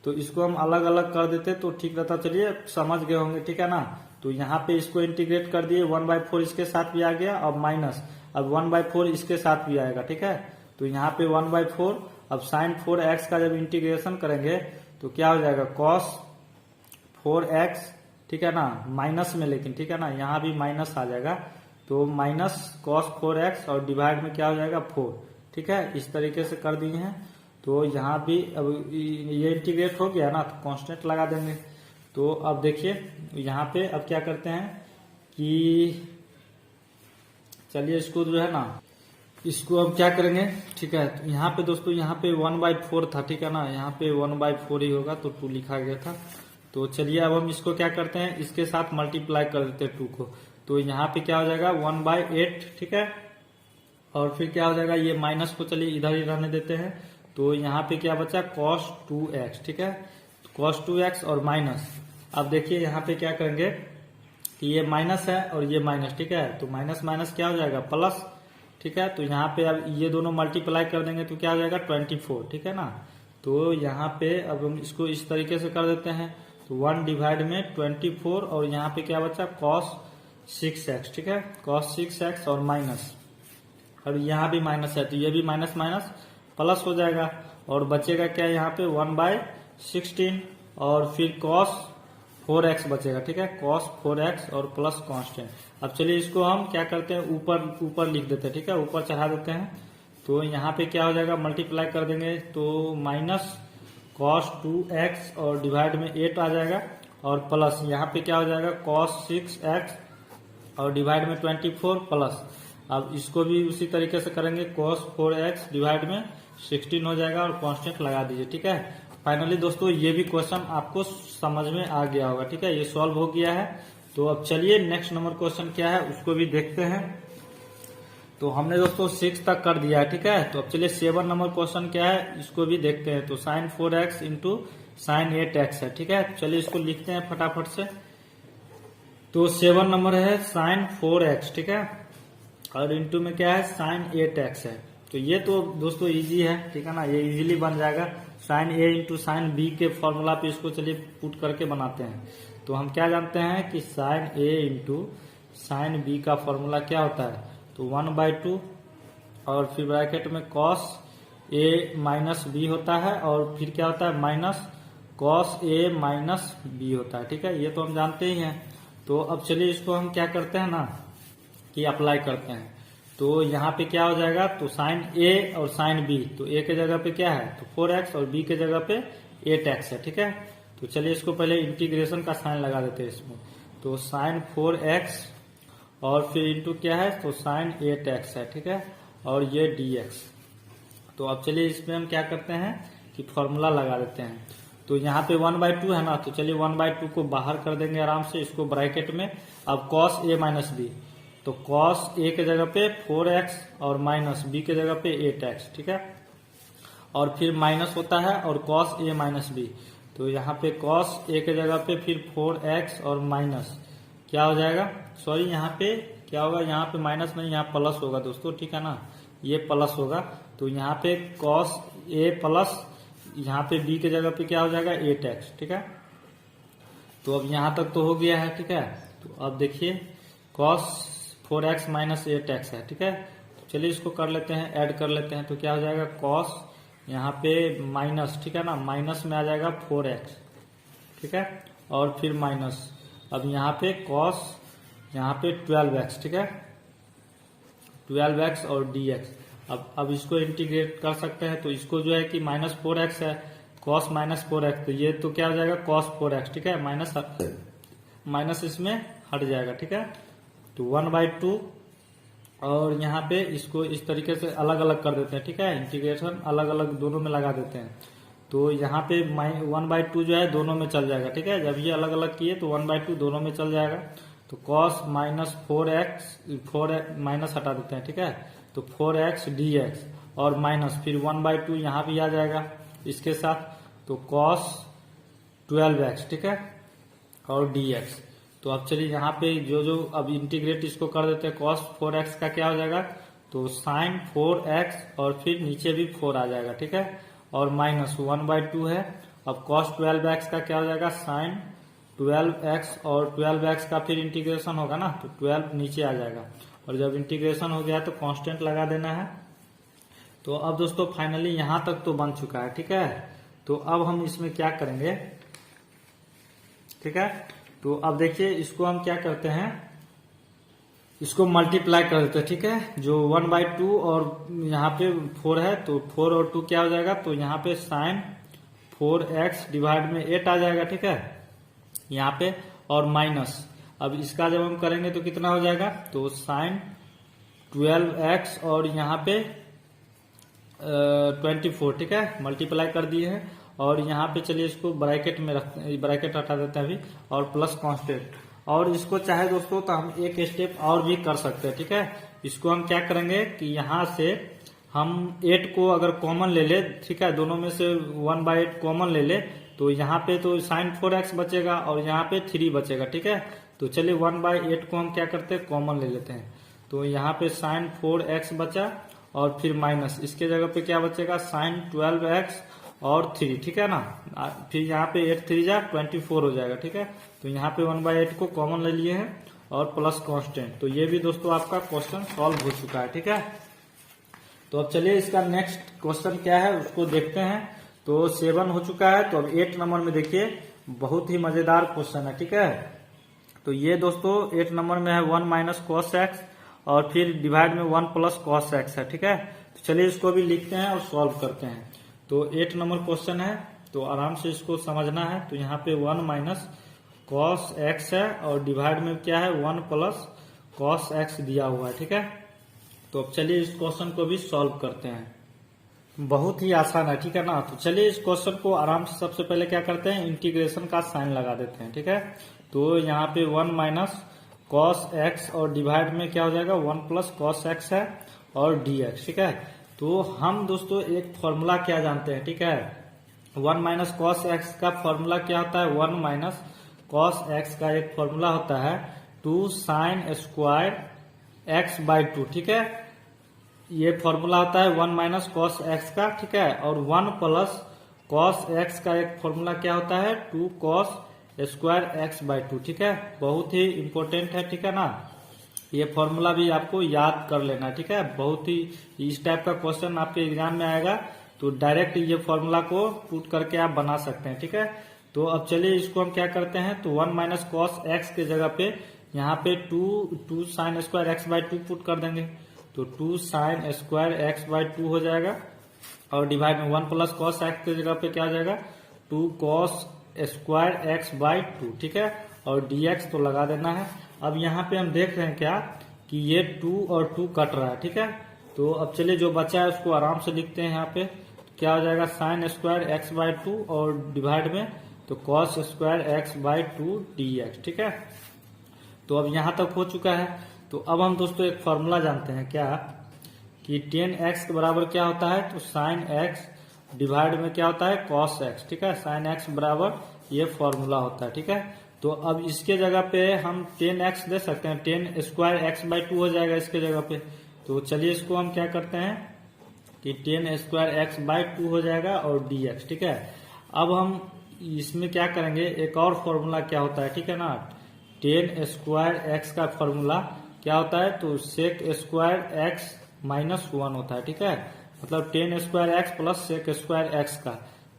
तो इसको हम अलग अलग कर देते तो ठीक रहता। चलिए समझ गए होंगे, ठीक है ना। तो यहाँ पे इसको इंटीग्रेट कर दिए, 1/4 इसके साथ भी आ गया, अब माइनस, अब 1/4 इसके साथ भी आएगा, ठीक है। तो यहाँ पे 1/4, अब sin 4x का जब इंटीग्रेशन करेंगे तो क्या हो जाएगा, cos 4x, ठीक है ना, माइनस में, लेकिन ठीक है ना, यहाँ भी माइनस आ जाएगा। तो माइनस cos 4x और डिवाइड में क्या हो जाएगा 4, ठीक है। इस तरीके से कर दिए हैं। तो यहाँ भी अब ये इंटीग्रेट हो गया ना, तो कांस्टेंट लगा देंगे। तो अब देखिए यहाँ पे अब क्या करते हैं कि चलिए इसको जो है ना, इसको अब क्या करेंगे, ठीक है। तो यहाँ पे दोस्तों, यहाँ पे 1/4 था, ठीक है ना, यहाँ पे 1/4 ही होगा, तो 2 लिखा गया था। तो चलिए अब हम इसको क्या करते हैं, इसके साथ मल्टीप्लाई कर देते हैं 2 को। तो यहाँ पे क्या हो जाएगा 1/8, ठीक है। और फिर क्या हो जाएगा, ये माइनस को चलिए इधर ही रहने देते हैं। तो यहाँ पे क्या बचा, cos 2x, ठीक है, cos 2x और माइनस। अब देखिए यहाँ पे क्या करेंगे कि ये माइनस है और ये माइनस, ठीक है। तो माइनस माइनस क्या हो जाएगा, प्लस, ठीक है। तो यहाँ पे अब ये दोनों मल्टीप्लाई कर देंगे तो क्या हो जाएगा 24, ठीक है ना। तो यहाँ पे अब हम इसको इस तरीके से कर देते हैं। तो 1 डिवाइड में 24, और यहाँ पे क्या बचा cos 6x, ठीक है, cos 6x और माइनस। अब यहाँ भी माइनस है तो ये भी माइनस माइनस प्लस हो जाएगा, और बचेगा क्या यहाँ पे 1/16, और फिर cos 4x बचेगा, ठीक है, cos 4x और प्लस कांस्टेंट। अब चलिए इसको हम क्या करते हैं, ऊपर ऊपर लिख देते हैं, ठीक है, ऊपर चढ़ा देते हैं। तो यहाँ पे क्या हो जाएगा, मल्टीप्लाई कर देंगे तो माइनस cos 2x और डिवाइड में 8 आ जाएगा, और प्लस यहाँ पे क्या हो जाएगा cos 6x और डिवाइड में 24 प्लस। अब इसको भी उसी तरीके से करेंगे, cos 4x डिवाइड में 16 हो जाएगा, और कांस्टेंट लगा दीजिए, ठीक है। फाइनली दोस्तों ये भी क्वेश्चन आपको समझ में आ गया होगा, ठीक है, ये सॉल्व हो गया है। तो अब चलिए नेक्स्ट नंबर क्वेश्चन क्या है उसको भी देखते हैं। तो हमने दोस्तों 6 तक कर दिया है, ठीक है। तो अब चलिए 7 नंबर क्वेश्चन क्या है इसको भी देखते हैं। तो sin 4x into sin 8x है, ठीक है। चलिए इसको लिखते हैं फटाफट से। तो 7 नंबर है sin 4x, ठीक है, और इंटू में क्या है sin 8x है। तो ये तो दोस्तों इजी है, ठीक है ना, ये इजीली बन जाएगा। sin a into sin b के फॉर्मूला पे इसको चलिए पुट करके बनाते हैं। तो हम क्या जानते हैं कि sin a into sin b का फॉर्मूला क्या होता है, तो 1/2, और फिर ब्रैकेट में cos a माइनस b होता है, और फिर क्या होता है minus cos a minus b होता है, ठीक है, ये तो हम जानते ही हैं। तो अब चलिए इसको हम क्या करते हैं ना कि अप्लाई करते हैं। तो यहाँ पे क्या हो जाएगा, तो sin a और sin b, तो a के जगह पे क्या है तो 4x और b के जगह पे 8x है, ठीक है। तो चलिए इसको पहले इंटीग्रेशन का साइन लगा देते हैं इसमें। तो sin 4x और फिर इंटू क्या है तो sin 8x है, ठीक है, और ये dx। तो अब चलिए इसमें हम क्या करते हैं कि फॉर्मूला लगा देते हैं। तो यहाँ पे 1/2 है ना, तो चलिए 1/2 को बाहर कर देंगे आराम से, इसको ब्रैकेट में। अब cos a माइनस b, तो cos a के जगह पे 4x और माइनस b के जगह पे 8x, ठीक है, और फिर माइनस होता है और cos a माइनस b। तो यहाँ पे cos a के जगह पे फिर 4x और माइनस क्या हो जाएगा, सॉरी यहाँ पे क्या होगा, यहाँ पे माइनस नहीं यहाँ प्लस होगा दोस्तों, ठीक है ना, ये प्लस होगा। तो यहाँ पे cos a प्लस यहाँ पे b के जगह पे क्या हो जाएगा 8x, ठीक है। तो अब यहाँ तक तो हो गया है, ठीक है। तो अब देखिए cos 4x माइनस 8x है, ठीक है। तो चलिए इसको कर लेते हैं, ऐड कर लेते हैं। तो क्या हो जाएगा cos यहाँ पे माइनस, ठीक है ना, माइनस में आ जाएगा 4x, ठीक है, और फिर माइनस। अब यहाँ पे cos यहाँ पे 12x, ठीक है, 12x और dx। अब इसको इंटीग्रेट कर सकते हैं। तो इसको जो है कि माइनस 4x है, cos माइनस 4x, तो ये तो क्या हो जाएगा cos 4x, ठीक है, माइनस इसमें हट जाएगा, ठीक है। तो 1/2, और यहाँ पे इसको इस तरीके से अलग अलग कर देते हैं, ठीक है, इंटीग्रेशन अलग अलग दोनों में लगा देते हैं। तो यहाँ पे 1/2 जो है दोनों में चल जाएगा, ठीक है। जब ये अलग अलग किए तो 1/2 दोनों में चल जाएगा। तो cos माइनस 4x माइनस हटा देते हैं, ठीक है। तो 4x dx और माइनस फिर 1/2 यहाँ भी आ जाएगा इसके साथ। तो cos 12x, ठीक है, और dx। तो अब चलिए यहाँ पे जो अब इंटीग्रेट इसको कर देते हैं। cos 4x का क्या हो जाएगा, तो sin 4x और फिर नीचे भी 4 आ जाएगा, ठीक है, और माइनस 1/2 है। अब cos 12x का क्या हो जाएगा, sin 12x और 12x का फिर इंटीग्रेशन होगा ना, तो 12 नीचे आ जाएगा। और जब इंटीग्रेशन हो गया तो कांस्टेंट लगा देना है। तो अब दोस्तों फाइनली यहां तक तो बन चुका है, ठीक है। तो अब हम इसमें क्या करेंगे, ठीक है। तो अब देखिए इसको हम क्या करते हैं, इसको मल्टीप्लाई कर देते हैं, ठीक है। जो 1/2 और यहाँ पे 4 है, तो 4 और 2 क्या हो जाएगा, तो यहाँ पे sin 4x डिवाइड में 8 आ जाएगा, ठीक है, यहाँ पे, और माइनस। अब इसका जब हम करेंगे तो कितना हो जाएगा, तो sin 12x और यहाँ पे 24, ठीक है, मल्टीप्लाई कर दिए हैं। और यहाँ पे चलिए इसको ब्रैकेट में रखते हैं, ब्रैकेट हटा देते हैं अभी, और प्लस कांस्टेंट। और इसको चाहे दोस्तों तो हम एक स्टेप और भी कर सकते हैं, ठीक है। इसको हम क्या करेंगे कि यहाँ से हम 8 को अगर कॉमन ले ले, ठीक है, दोनों में से 1/8 कॉमन ले ले, तो यहाँ पे तो sin 4x बचेगा और यहाँ पे 3 बचेगा, ठीक है। तो चलिए 1/8 को हम क्या करते हैं, कॉमन ले लेते हैं। तो यहाँ पे sin 4x बचा और फिर माइनस, इसके जगह पे क्या बचेगा, sin 12x और 3, ठीक है ना। फिर यहाँ पे 8 3 जा 24 हो जाएगा, ठीक है। तो यहाँ पे 1/8 को कॉमन ले लिए हैं और प्लस कांस्टेंट। तो ये भी दोस्तों आपका क्वेश्चन सॉल्व हो चुका है, ठीक है। तो अब चलिए इसका नेक्स्ट क्वेश्चन क्या है उसको देखते हैं। तो 7 हो चुका है। तो अब 8 नंबर में देखिए बहुत ही मजेदार क्वेश्चन है, ठीक है। तो ये दोस्तों 8 नंबर में है 1 माइनस cos x और फिर डिवाइड में 1 प्लस cos x है, ठीक है। तो चलिए इसको भी लिखते हैं और सॉल्व करते हैं। तो 8 नंबर क्वेश्चन है, तो आराम से इसको समझना है। तो यहाँ पे 1 माइनस cos x है और डिवाइड में क्या है 1 प्लस cos x दिया हुआ है, ठीक है। तो अब चलिए इस क्वेश्चन को भी सॉल्व करते हैं। बहुत ही आसान है, ठीक है ना। तो चलिए इस क्वेश्चन को आराम से सबसे पहले क्या करते हैं, इंटीग्रेशन का साइन लगा देते हैं, ठीक है। तो यहाँ पे 1 माइनस cos x और डिवाइड में क्या हो जाएगा 1 प्लस cos x है और dx, ठीक है। तो हम दोस्तों एक फॉर्मूला क्या जानते हैं, ठीक है। 1 माइनस cos x का फॉर्मूला क्या होता है, 1 माइनस cos x का एक फॉर्मूला होता है 2 sin स्क्वायर x/2, ठीक है। ये फॉर्मूला होता है 1 माइनस cos x का, ठीक है। और 1 प्लस cos x का एक फॉर्मूला क्या होता है 2 cos स्क्वायर x/2, ठीक है। बहुत ही इंपॉर्टेंट है, ठीक है ना। ये फॉर्मूला भी आपको याद कर लेना, ठीक है। बहुत ही इस टाइप का क्वेश्चन आपके एग्जाम में आएगा तो डायरेक्ट ये फॉर्मूला को पुट करके आप बना सकते हैं, ठीक है। तो अब चलिए इसको हम क्या करते हैं, तो 1 माइनस cos x के जगह पे यहाँ पे 2 sin स्क्वायर x/2 पुट कर देंगे। तो 2 sin स्क्वायर x/2 हो जाएगा और डिवाइड में 1 प्लस cos x के जगह पे क्या हो जाएगा 2 cos स्क्वायर x/2, ठीक है। और dx तो लगा देना है। अब यहाँ पे हम देख रहे हैं क्या कि ये 2 और 2 कट रहा है, ठीक है। तो अब चलिए जो बचा है उसको आराम से लिखते हैं। यहाँ पे क्या हो जाएगा sin स्क्वायर x/2 और डिवाइड में तो cos स्क्वायर x/2 dx, ठीक है। तो अब यहाँ तक हो चुका है। तो अब हम दोस्तों एक फॉर्मूला जानते हैं क्या कि 10x के बराबर क्या होता है, तो sin x डिवाइड में क्या होता है cos x, ठीक है। sin x बराबर ये फॉर्मूला होता है, ठीक है। तो अब इसके जगह पे हम 10x दे सकते हैं, 10 स्क्वायर x/2 हो जाएगा इसके जगह पे। तो चलिए इसको हम क्या करते हैं कि 10 स्क्वायर x/2 हो जाएगा और dx, ठीक है। अब हम इसमें क्या करेंगे, एक और फॉर्मूला क्या होता है, ठीक है ना। 10 स्क्वायर x का फॉर्मूला क्या होता है, तो sec स्क्वायर x माइनस 1 होता है, ठीक है। मतलब 10 square x plus sec square x का,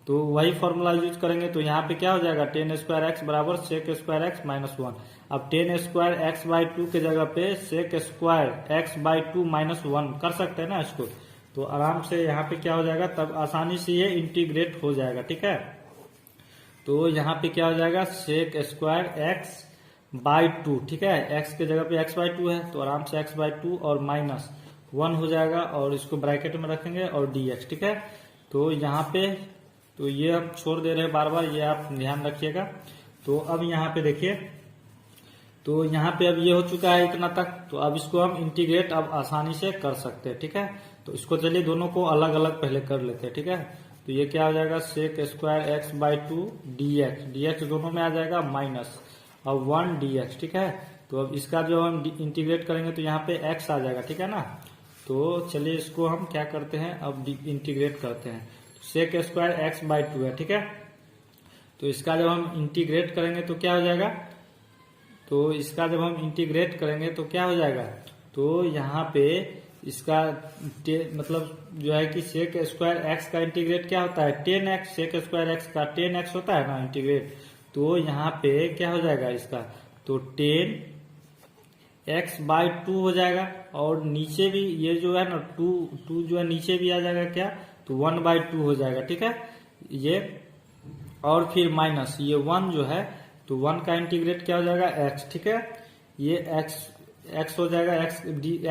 तो वही फॉर्मूला यूज करेंगे। तो यहाँ पे क्या हो जाएगा 10 स्क्वायर x बराबर sec स्क्वायर x माइनस 1। अब 10 स्क्वायर x/2 के जगह पे sec स्क्वायर x/2 माइनस 1 कर सकते हैं ना इसको। तो आराम से यहाँ पे क्या हो जाएगा, तब आसानी से ये इंटीग्रेट हो जाएगा, ठीक है। तो यहाँ पे क्या हो जाएगा sec स्क्वायर x/2, ठीक है। x के जगह पे x/2 है तो आराम से x/2 और माइनस 1 हो जाएगा और इसको ब्रैकेट में रखेंगे और dx, ठीक है। तो यहाँ पे तो ये हम छोड़ दे रहे हैं बार बार, ये आप ध्यान रखिएगा। तो अब यहाँ पे देखिए, तो यहाँ पे अब ये हो चुका है इतना तक। तो अब इसको हम इंटीग्रेट अब आसानी से कर सकते हैं, ठीक है। तो इसको चलिए दोनों को अलग अलग पहले कर लेते हैं, ठीक है। तो ये क्या हो जाएगा, sec square x by two d x, d x दोनों में आ जाएगा माइनस अब 1 डी एक्स, ठीक है। तो अब इसका जो हम इंटीग्रेट करेंगे तो यहाँ पे x आ जाएगा, ठीक है ना। तो चलिए इसको हम क्या करते हैं, अब इंटीग्रेट करते हैं। Sec square x by two है, ठीक है। तो इसका जब हम इंटीग्रेट करेंगे तो क्या हो जाएगा, तो इसका जब हम इंटीग्रेट करेंगे तो क्या हो जाएगा, तो यहाँ पे इसका मतलब जो है कि सेक स्क्वायर एक्स का इंटीग्रेट क्या होता है 10x, सेक स्क्वायर एक्स का 10x होता है ना इंटीग्रेट। तो यहाँ पे क्या हो जाएगा इसका, तो 10x बाई टू हो जाएगा। और नीचे भी ये जो है ना टू जो है नीचे भी आ जाएगा क्या, तो 1 बाई टू हो जाएगा, ठीक है ये। और फिर माइनस ये 1 जो है, तो 1 का इंटीग्रेट क्या हो जाएगा x, ठीक है। ये x हो जाएगा,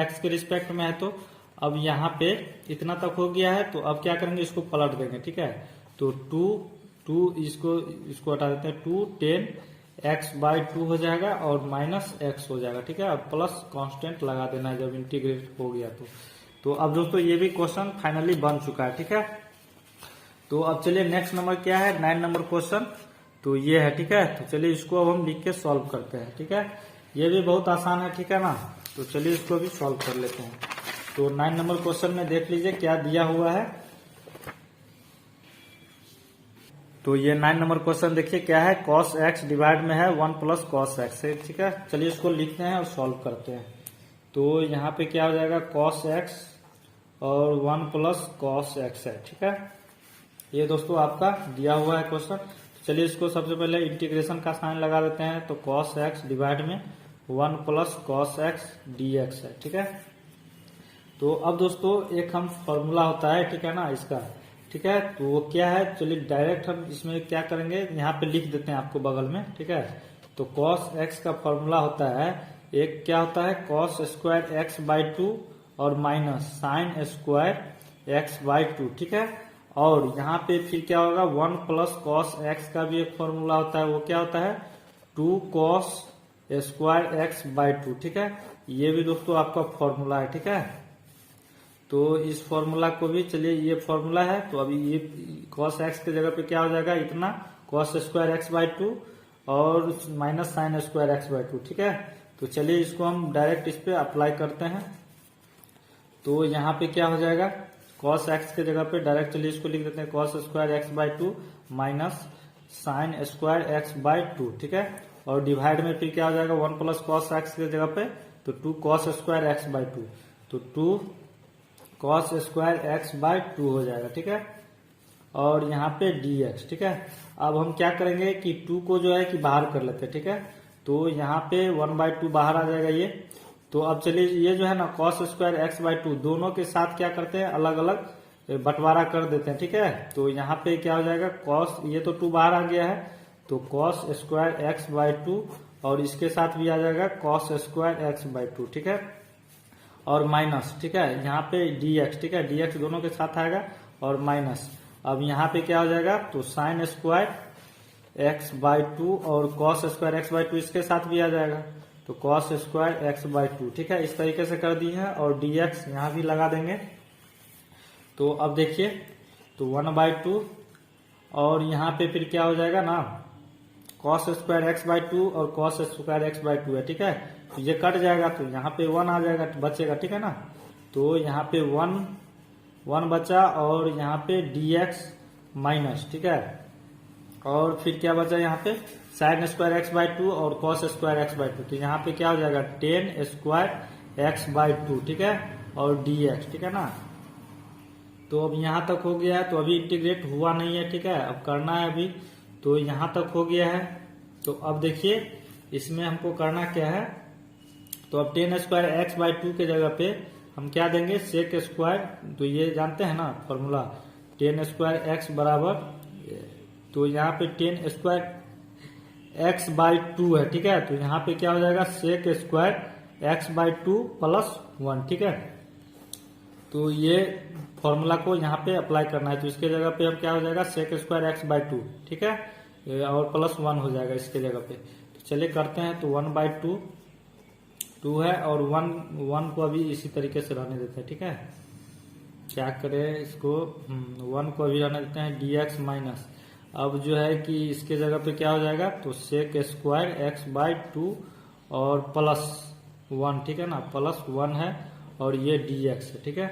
x के रिस्पेक्ट में है। तो अब यहाँ पे इतना तक हो गया है। तो अब क्या करेंगे, इसको पलट देंगे, ठीक है। तो टू इसको हटा देते हैं, 2 10x बाई टू हो जाएगा और माइनस x हो जाएगा, ठीक है। अब प्लस कांस्टेंट लगा देना है जब इंटीग्रेट हो गया तो अब दोस्तों ये भी क्वेश्चन फाइनली बन चुका है, ठीक है। तो अब चलिए नेक्स्ट नंबर क्या है, 9 नंबर क्वेश्चन। तो ये है, ठीक है। तो चलिए इसको अब हम लिख के सॉल्व करते हैं, ठीक है। ये भी बहुत आसान है, ठीक है ना। तो चलिए इसको भी सॉल्व कर लेते हैं। तो 9 नंबर क्वेश्चन में देख लीजिए क्या दिया हुआ है। तो ये 9 नंबर क्वेश्चन देखिए क्या है, cos x डिवाइड में है 1 प्लस cos x है, ठीक है। चलिए इसको लिखते हैं और सॉल्व करते हैं। तो यहाँ पे क्या हो जाएगा, cos x और 1 प्लस cos x है, ठीक है। ये दोस्तों आपका दिया हुआ है क्वेश्चन। चलिए इसको सबसे पहले इंटीग्रेशन का साइन लगा देते हैं। तो cos x डिवाइड में 1 प्लस cos x dx है, ठीक है। तो अब दोस्तों एक हम फॉर्मूला होता है, ठीक है ना इसका, ठीक है। तो वो क्या है, चलिए डायरेक्ट हम इसमें क्या करेंगे, यहाँ पे लिख देते हैं आपको बगल में, ठीक है। तो cos x का फॉर्मूला होता है, एक क्या होता है cos square x by two और minus sine square x by two, ठीक है। और यहाँ पे फिर क्या होगा, 1 प्लस cos x का भी एक फॉर्मूला होता है, वो क्या होता है 2 cos square x by two, ठीक है। ये भी दोस्तों आपका फॉर्मूला है, ठीक है। तो इस फॉर्मूला को भी, चलिए ये फॉर्मूला है। तो अभी ये cos x के जगह पे क्या हो जाएगा, इतना cos square x by two और minus sine square x by two, ठीक है। तो चलिए इसको हम डायरेक्ट इस पे अप्लाई करते हैं। तो यहाँ पे क्या हो जाएगा, cos x के जगह पे डायरेक्ट चलिए इसको लिख देते हैं cos square x by to minus sine square x by two, ठीक है। और डिवाइड में फिर क्या हो जाएगा, 1 प्लस cos x के जगह पे तो 2 cos square x by to, तो 2 cos square x by to हो जाएगा, ठीक है। और यहाँ पे dx, ठीक है। अब हम क्या करेंगे कि 2 को जो है कि बाहर कर लेते हैं, ठीक है। तो यहाँ पे 1 बाई टू बाहर आ जाएगा ये। तो अब चलिए ये जो है ना cos square x by to दोनों के साथ क्या करते हैं, अलग अलग बंटवारा कर देते हैं, ठीक है। तो यहाँ पे क्या हो जाएगा, cos ये तो 2 बाहर आ गया है, तो cos square x by two और इसके साथ भी आ जाएगा cos square x by two, ठीक है। और माइनस, ठीक है, यहाँ पे dx, ठीक है, dx दोनों के साथ आएगा और माइनस। अब यहाँ पे क्या हो जाएगा, तो sign square x by two और cos square x by to इसके साथ भी आ जाएगा, तो cos square x by two, ठीक है। इस तरीके से कर दी है और dx यहाँ भी लगा देंगे। तो अब देखिए, तो 1 बाई टू और यहाँ पे फिर क्या हो जाएगा ना, cos square x by two और cos square x by two है, ठीक है। तो ये कट जाएगा, तो यहाँ पे 1 आ जाएगा, बचेगा, ठीक है ना। तो यहाँ पे 1 बचा और यहाँ पे dx माइनस, ठीक है। और फिर क्या बचा यहाँ पे, sign square x by two और cos square x by to, तो यहाँ पे क्या हो जाएगा 10 स्क्वायर एक्स बाई टू, ठीक है, और dx, ठीक है ना। तो अब यहाँ तक हो गया है। तो अभी इंटीग्रेट हुआ नहीं है, ठीक है, अब करना है अभी। तो यहाँ तक हो गया है। तो अब देखिए इसमें हमको करना क्या है, तो अब 10 स्क्वायर एक्स बाई टू के जगह पे हम क्या देंगे, सेक स्क्वायर, तो ये जानते हैं ना फॉर्मूला, 10 स्क्वायर एक्स बराबर, तो यहाँ पे 10 स्क्वायर एक्स बाई टू है, ठीक है। तो यहाँ पे क्या हो जाएगा, sec square x by two plus 1, ठीक है। तो ये फॉर्मूला को यहाँ पे अप्लाई करना है। तो इसके जगह पे हम क्या हो जाएगा sec square x by two, ठीक है, और प्लस 1 हो जाएगा इसके जगह पे। तो चलिए करते हैं। तो 1/2 2 है और 1 को अभी इसी तरीके से रहने देते हैं, ठीक है। क्या करें इसको, 1 को अभी रहने देते हैं dx माइनस। अब जो है कि इसके जगह पे क्या हो जाएगा, तो sec square x by two और प्लस 1, ठीक है ना, प्लस 1 है और ये dx है, ठीक है।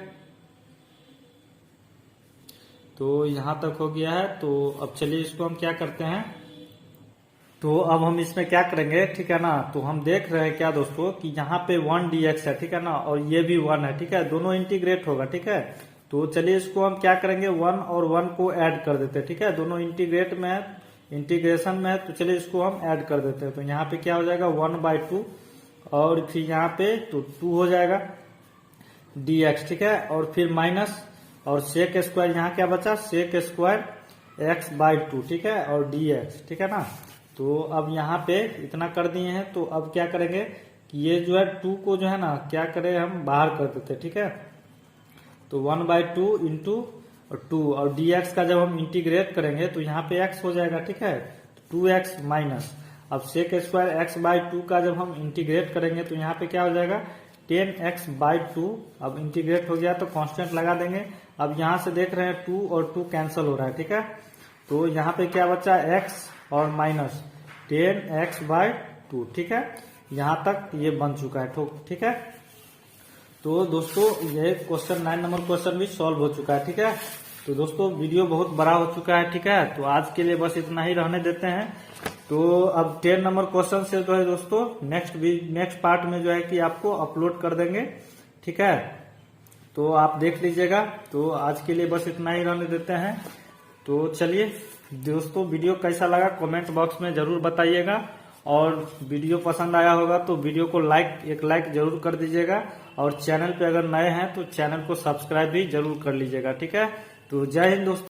तो यहां तक हो गया है। तो अब चलिए इसको हम क्या करते हैं, तो अब हम इसमें क्या करेंगे, ठीक है ना। तो हम देख रहे हैं क्या दोस्तों कि यहाँ पे 1 dx है, ठीक है ना, और ये भी 1 है, ठीक है, दोनों इंटीग्रेट होगा, ठीक है। तो चलिए इसको हम क्या करेंगे 1 और 1 को ऐड कर देते हैं, ठीक है, दोनों इंटीग्रेट में है, इंटीग्रेशन में है। तो चलिए इसको हम ऐड कर देते हैं। तो यहाँ पे क्या हो जाएगा 1/2 और फिर यहाँ पे तो 2 हो जाएगा dx, ठीक है, और फिर माइनस और सेक स्क्वायर, यहाँ क्या बचा sec square x by two, ठीक है, और dx, ठीक है ना। तो अब यहाँ पे इतना कर दिए हैं। तो अब क्या करेंगे कि ये जो है 2 को जो है ना क्या करें हम बाहर कर देते हैं, ठीक है। तो 1/2 इंटू 2 और dx का जब हम इंटीग्रेट करेंगे तो यहाँ पे x हो जाएगा, ठीक है, 2x माइनस। अब sec square x by two का जब हम इंटीग्रेट करेंगे तो यहाँ पे क्या हो जाएगा 10x/2। अब इंटीग्रेट हो गया तो कांस्टेंट लगा देंगे। अब यहाँ से देख रहे हैं 2 और 2 कैंसिल हो रहा है, ठीक है। तो यहाँ पे क्या बचा x और माइनस 10x/2, ठीक है। यहाँ तक ये बन चुका है, ठीक है। तो दोस्तों ये क्वेश्चन 9 नंबर क्वेश्चन भी सॉल्व हो चुका है, ठीक है। तो दोस्तों वीडियो बहुत बड़ा हो चुका है, ठीक है। तो आज के लिए बस इतना ही रहने देते हैं। तो अब 10 नंबर क्वेश्चन से जो है दोस्तों नेक्स्ट पार्ट में जो है कि आपको अपलोड कर देंगे, ठीक है। तो आप देख लीजिएगा। तो आज के लिए बस इतना ही रहने देते हैं। तो चलिए दोस्तों वीडियो कैसा लगा कमेंट बॉक्स में जरूर बताइएगा, और वीडियो पसंद आया होगा तो वीडियो को एक लाइक जरूर कर दीजिएगा, और चैनल पे अगर नए हैं तो चैनल को सब्सक्राइब भी जरूर कर लीजिएगा, ठीक है। तो जय हिंद दोस्तों।